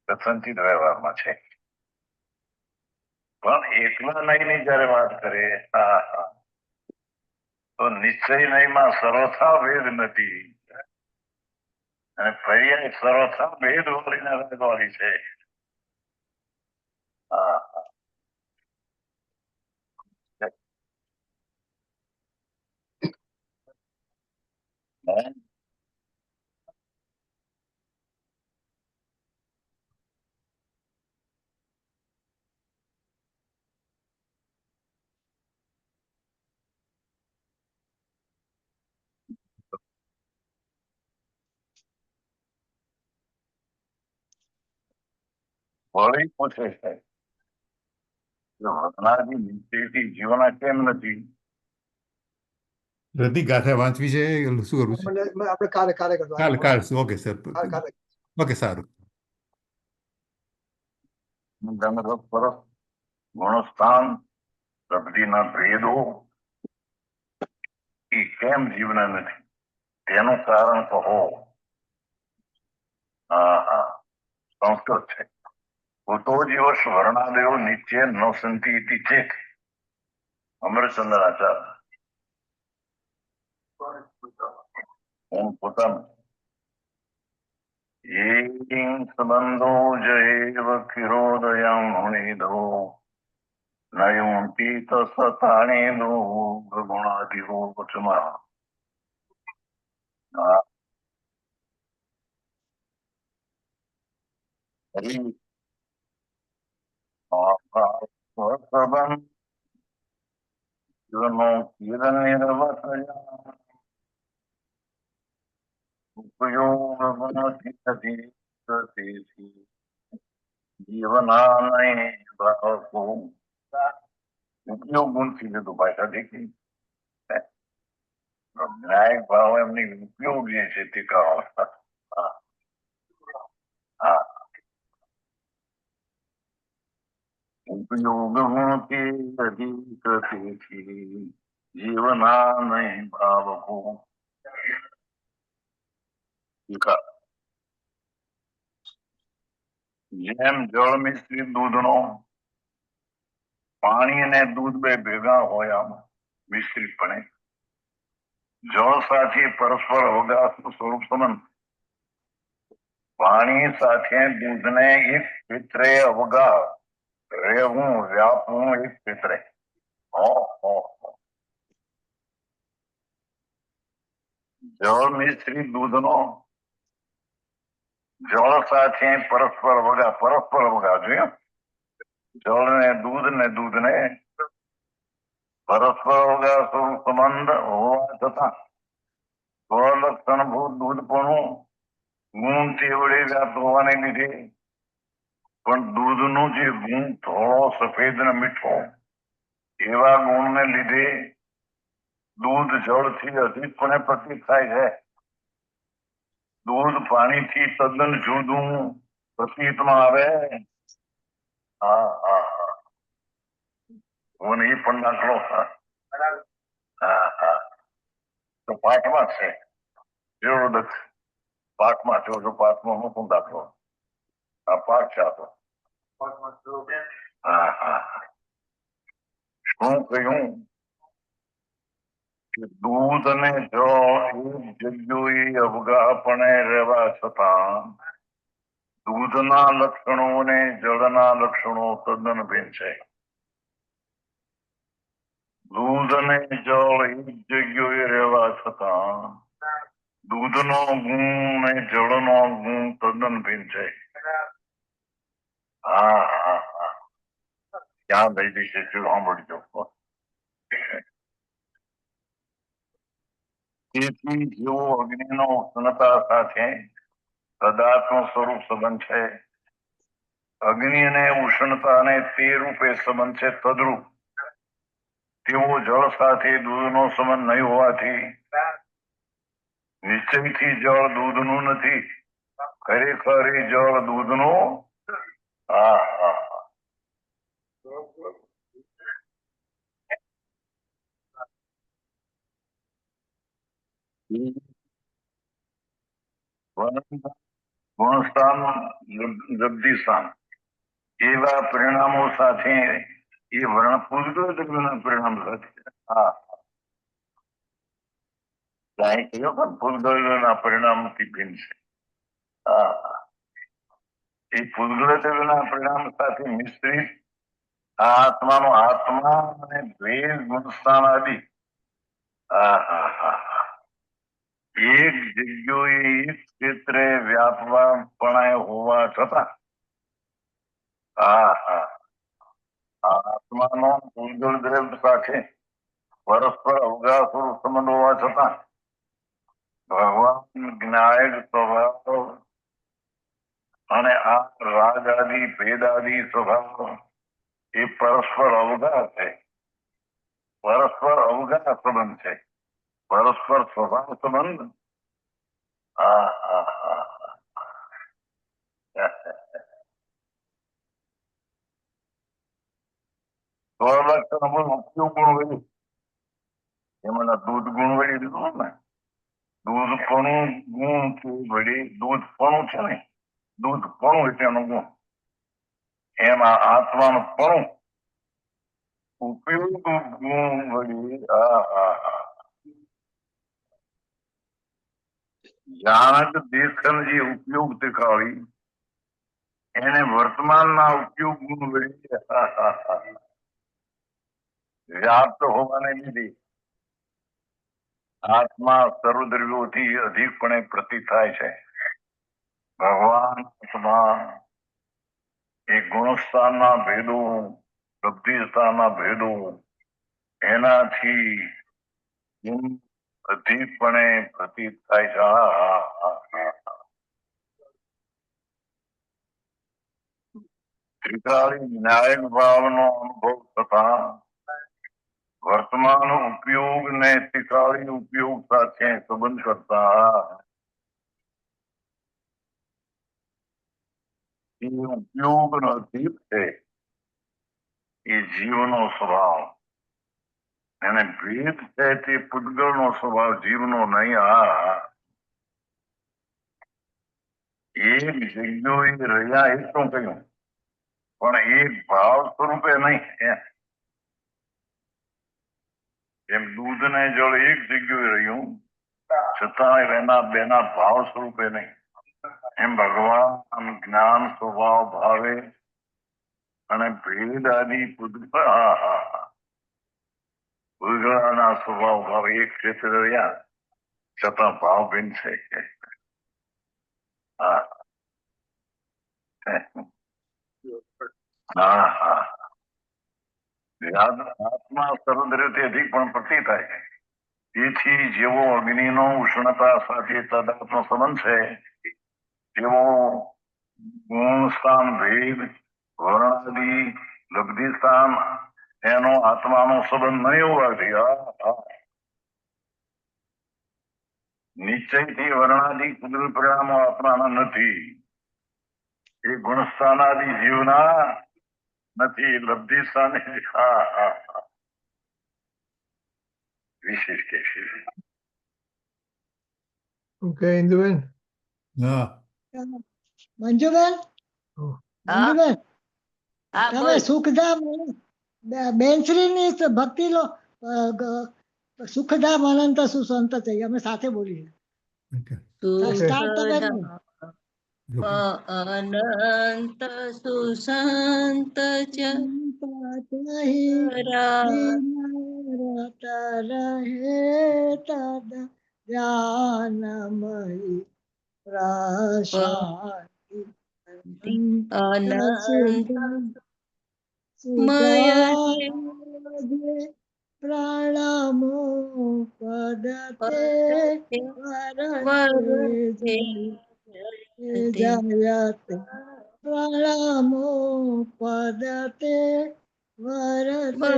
S5: કથનથી વ્યવહારમાં છે પણ એકલા નહીંની જયારે વાત કરે તો નિશ્ચય નહીંમાં સર્વથા ભેદ નથી અને પર્યાય સર્વથા ભેદ વળીને રહેવાની છે વળી પૂછે છે હમણાંથી નિશ્ચયથી જીવના કેમ નથી
S2: હૃદય ગાથા વાંચવી છે શું કરવું છે
S4: આપણે કાલે કરશું.
S2: કાલે ઓકે સર
S4: કાલે
S2: ઓકે સારું
S5: પરસ ગુણસ્થાન શબ્દીના ભેદો એ કેમ જીવના નથી તેનું કારણ કહો સંસ્કૃત છે ભૂતો દિવસ વર્ણાદેવ નિત્ય ન સંતિ ઇતિ ચેત અમરચંદ્ર આચાર્ય હું પોતાનું સંબંધો જૈવ કિરોદયમ નિધો નયુંતી તસતાણેનો ગુણાધિરો વચમાં જીવના ઉપયોગ ગુણથી લીધું ભાષા દેખી ન્યાયિક ભાવ એમની ઉપયોગ જે છે તે કહો ઉપયોગ ગુણથી અધિક તેથી જીવના નહીં ભાવકો જેમ જળ મિશ્રિત દૂધનો પાણી અને દૂધ બે ભેગા હોય આમ મિશ્રિતપણે જળ સાથે પરસ્પર અવગાહનું સ્વરૂપ સંબંધ પાણી સાથે દૂધને એક પિત્રે અવગાહ રહેવું વ્યાપવું એક પિત્રે જળ મિશ્રિત દૂધનો જળ સાથે પરસ્પર વગા જોયું જળ ને દૂધને પરસ્પર વગા સંબંધ હોવા છતાં સ્વલક્ષણભૂત દૂધપણું ગુણ તે વડે વ્યાપ્ત હોવાને લીધે પણ દૂધનું જે ગુણ થોડો સફેદ ને મીઠો એવા ગુણને લીધે દૂધ જળથી અધિકપણે પ્રતીત થાય છે દૂધ પાણીથી તદ્દન જુદું પ્રતીતમાં આવે. હા હા હા, મને એ પણ દાખલો. હા હા, તો પાઠમાં છે જેવો પાઠમાં જો પાઠમાં હું પણ દાખલો. આ પાઠ છે આપણો. હા હા, શું કહ્યું કે દૂધ અને જળ એક જગ્યાએ અવગાહપણે રહેવા છતાં દૂધના લક્ષણો અને જળના લક્ષણો તદ્દન ભિન્ન છે. દૂધ અને જળ એક જગ્યાએ રહેવા છતાં દૂધનો ગુણ અને જળનો ગુણ તદ્દન ભિન્ન છે. હા હા હા, ક્યાં લઈ જઈ છે સાંભળજો. તેથી જેવો અગ્નિનો ઉષ્ણતા સાથે પદાર્થનું સ્વરૂપ સંબંધ છે, અગ્નિ અને ઉષ્ણતા અને તે રૂપે સંબંધ છે તદ્રુપ, તેવો જળ સાથે દૂધનો સંબંધ નહીં હોવાથી નિશ્ચયથી જળ દૂધનું નથી, ખરેખર એ જળ દૂધનું. હા હા, ગુણસ્થાન જગદીશાન એવા પરિણામો સાથે એ વર્ણ પૂજના પરિણામ સાથે. હા, ત્યાં કહ્યું પણ પૂજના પરિણામથી ભિન્ન છે. હા, એ પૂજના પરિણામ સાથે મિશ્રિત આ આત્માનો આત્મા અને દ્વેષ ગુણસ્થાન આદિ. હા હા હા, એક જગ્યાએ એક ક્ષેત્રે વ્યાપવાપણે હોવા છતાં હા હા, આત્માનો પૂજલ દ્રવ્ય સાથે પરસ્પર અવગાહ સ્વરૂપ સંબંધ હોવા છતાં ભગવાન જ્ઞાયક સ્વભાવ અને આ રાગ આદિ ભેદ આદિ સ્વભાવ એ પરસ્પર અવગાહ છે, પરસ્પર અવગાહ સંબંધ છે, પરસ્પર સ્વભાવ સંબંધ. હા હા હા, ઉપયોગ ગુણ વળી એમાં દૂધ ગુણ વળી દીધું ને, દૂધ પણ ગુણ વળી દૂધ પણ છે ને, દૂધ પણ એટલે એનો ગુણ, એમાં આત્માનું પણ ઉપયોગ ગુણ વળી. હા હા હા, જાણક દેખન જે ઉપયોગ દેખાડી એને વર્તમાનના ઉપયોગ ગુણ વળી વ્યાપ્ત હોવાને લીધે આત્મા સર્વદ્રવ્યોથી અધિકપણે પ્રતીત થાય છે. ભગવાન આત્મા એ ગુણસ્થાનના ભેદો શબ્દસ્થાનના ભેદો એનાથી અધિકપણે પ્રતીત થાય છે. હા હા હા, ત્રિકાળી ન્યાયિક ભાવનો અનુભવ થતા વર્તમાન ઉપયોગ ને ત્રિકાળી ઉપયોગ સાથે સંબંધ કરતા એ ઉપયોગ અધિક છે એ જીવનો સ્વભાવ, અને ભેદ છે તે પૂતગલનો સ્વભાવ, જીવનો નહીં. આ એક જગ્યાએ રહ્યા એ શું કહ્યું, પણ એક ભાવ સ્વરૂપે નહીં. એમ દૂધ ને જળ એક જગ્યાએ રહ્યું છતાં એના બેના ભાવ સ્વરૂપે નહીં. એમ ભગવાન જ્ઞાન સ્વભાવ ભાવે અને ભેદ આદિ પૂતગળના સ્વભાવ ભાવ એક ક્ષેત્રે રહ્યા છતાં ભાવ ભિન્ન છે. હા હા હા, આત્મા સર્વદ્રવ્યથી અધિક પણ પ્રતીત થાય છે. તેથી જેવો અગ્નિનો ઉષ્ણતા સાથે તદાત્મનો સંબંધ છે તેવો ગુણ સ્થાન ભેદ વર્ણાદિ લબ્ધિ સ્થાન એનો આત્માનો સંબંધ નહીં હોવાથી નિશ્ચયથી વર્ણાદિ કુદરત પરિણામો આપણાના નથી. એ ગુણસ્થાનાદિ જીવના નથી. લબ્ધિ સ્થાને વિશેષ કે છે.
S4: ઓકે ઇન્દુબેન.
S2: હા
S6: મંજુબેન
S4: Oh.
S6: મંજુબેન
S1: હા
S6: તમે
S1: બોલ.
S6: સુખધામ બેનશ્રીની ભક્તિ લો સુખધામ અનંત સુસંત છે અમે સાથે બોલીએ
S2: okay.
S6: સ્ટાર્ટ તમે કરો.
S1: અનંત સુસંત ચ
S6: દિનરત રહે તદ જ્ઞાનમયી પ્રશાંતિ
S1: અનંત
S6: સુધાજે પ્રણમો પદતે વરતે જયતે પ્રણમો પદતે વરતે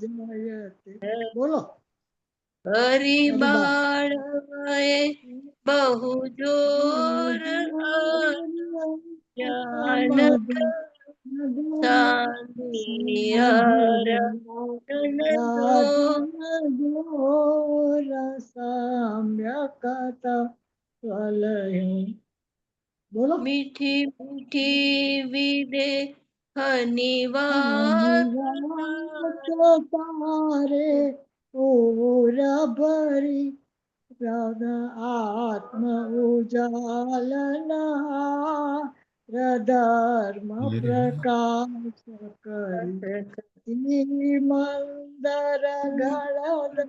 S6: જયતે. બોલો
S1: હરિબાળવએ બહુ જોર જાનક
S6: બોલો
S1: મીઠી મીઠી વિદે હનિવાર
S6: તારે ઓર ભરી આત્મ ઉજાલના ધર્મ પ્રકાશ કરી મંદર ગળધર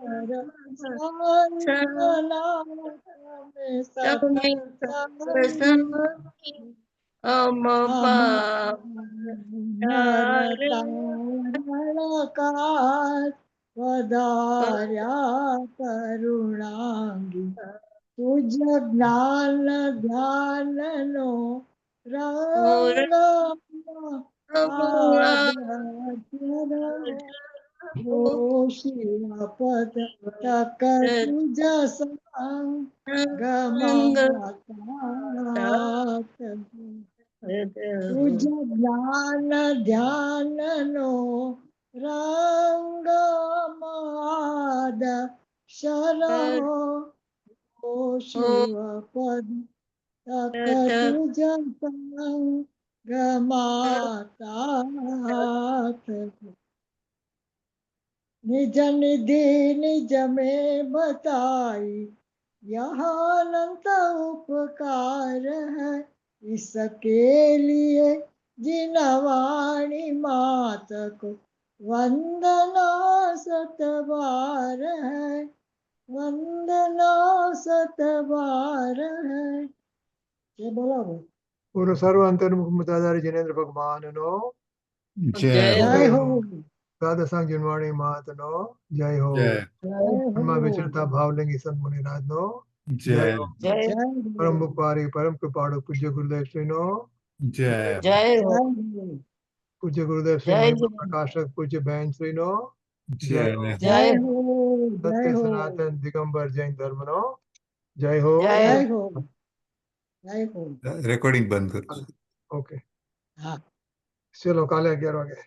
S1: તમે અમ
S6: નરતારણકાર વધાર્યા કરુણાંગી તુજ જ્ઞાન ધ્યાનનો રંગ ઓ શિવપદ તક તુજ સંગ ગમાતા તુજ જ્ઞાન ધ્યાનનો રંગ માદ શરહો ઓ શિવપદ તક તુજ સંગ ગમાતા निज निधि निज में बताई यह अनंत उपकार है इसके लिए जिनवाणी मात को वंदना सतबार है वंदना सतबार है. ये बोला वो
S4: પૂરો સર્વ અંતર્મુખ મુક્તાધારી જિનેન્દ્ર ભગવાનનો
S2: જય
S6: जय
S2: હો.
S6: हो
S4: દ્વાદશાંગ જન્વાણી મહાત્મનો જય હો.
S2: જય
S4: મનમાં વિચરતા ભાવલિંગી સંત મુનિરાજનો
S2: જય
S4: હો.
S1: જય
S4: પરમ ઉપકારી પરમ કૃપાળુ પૂજ્ય ગુરુદેવ શ્રીનો
S2: જય
S1: જય હો
S4: પૂજ્ય ગુરુદેવ શ્રી
S1: જય
S4: મહિમા
S1: જય.
S4: પ્રકાશક પૂજ્ય બહેન શ્રીનો
S2: જય
S1: જય
S6: जय हो जय
S4: સત્ય
S6: हो
S4: સનાતન દિગંબર જૈન ધર્મનો જય હો.
S1: જય
S6: जय हो जय हो.
S2: રેકોર્ડિંગ બંધ કરું છું.
S4: ઓકે
S6: हाँ
S4: ચલો કાલે 11 વાગે.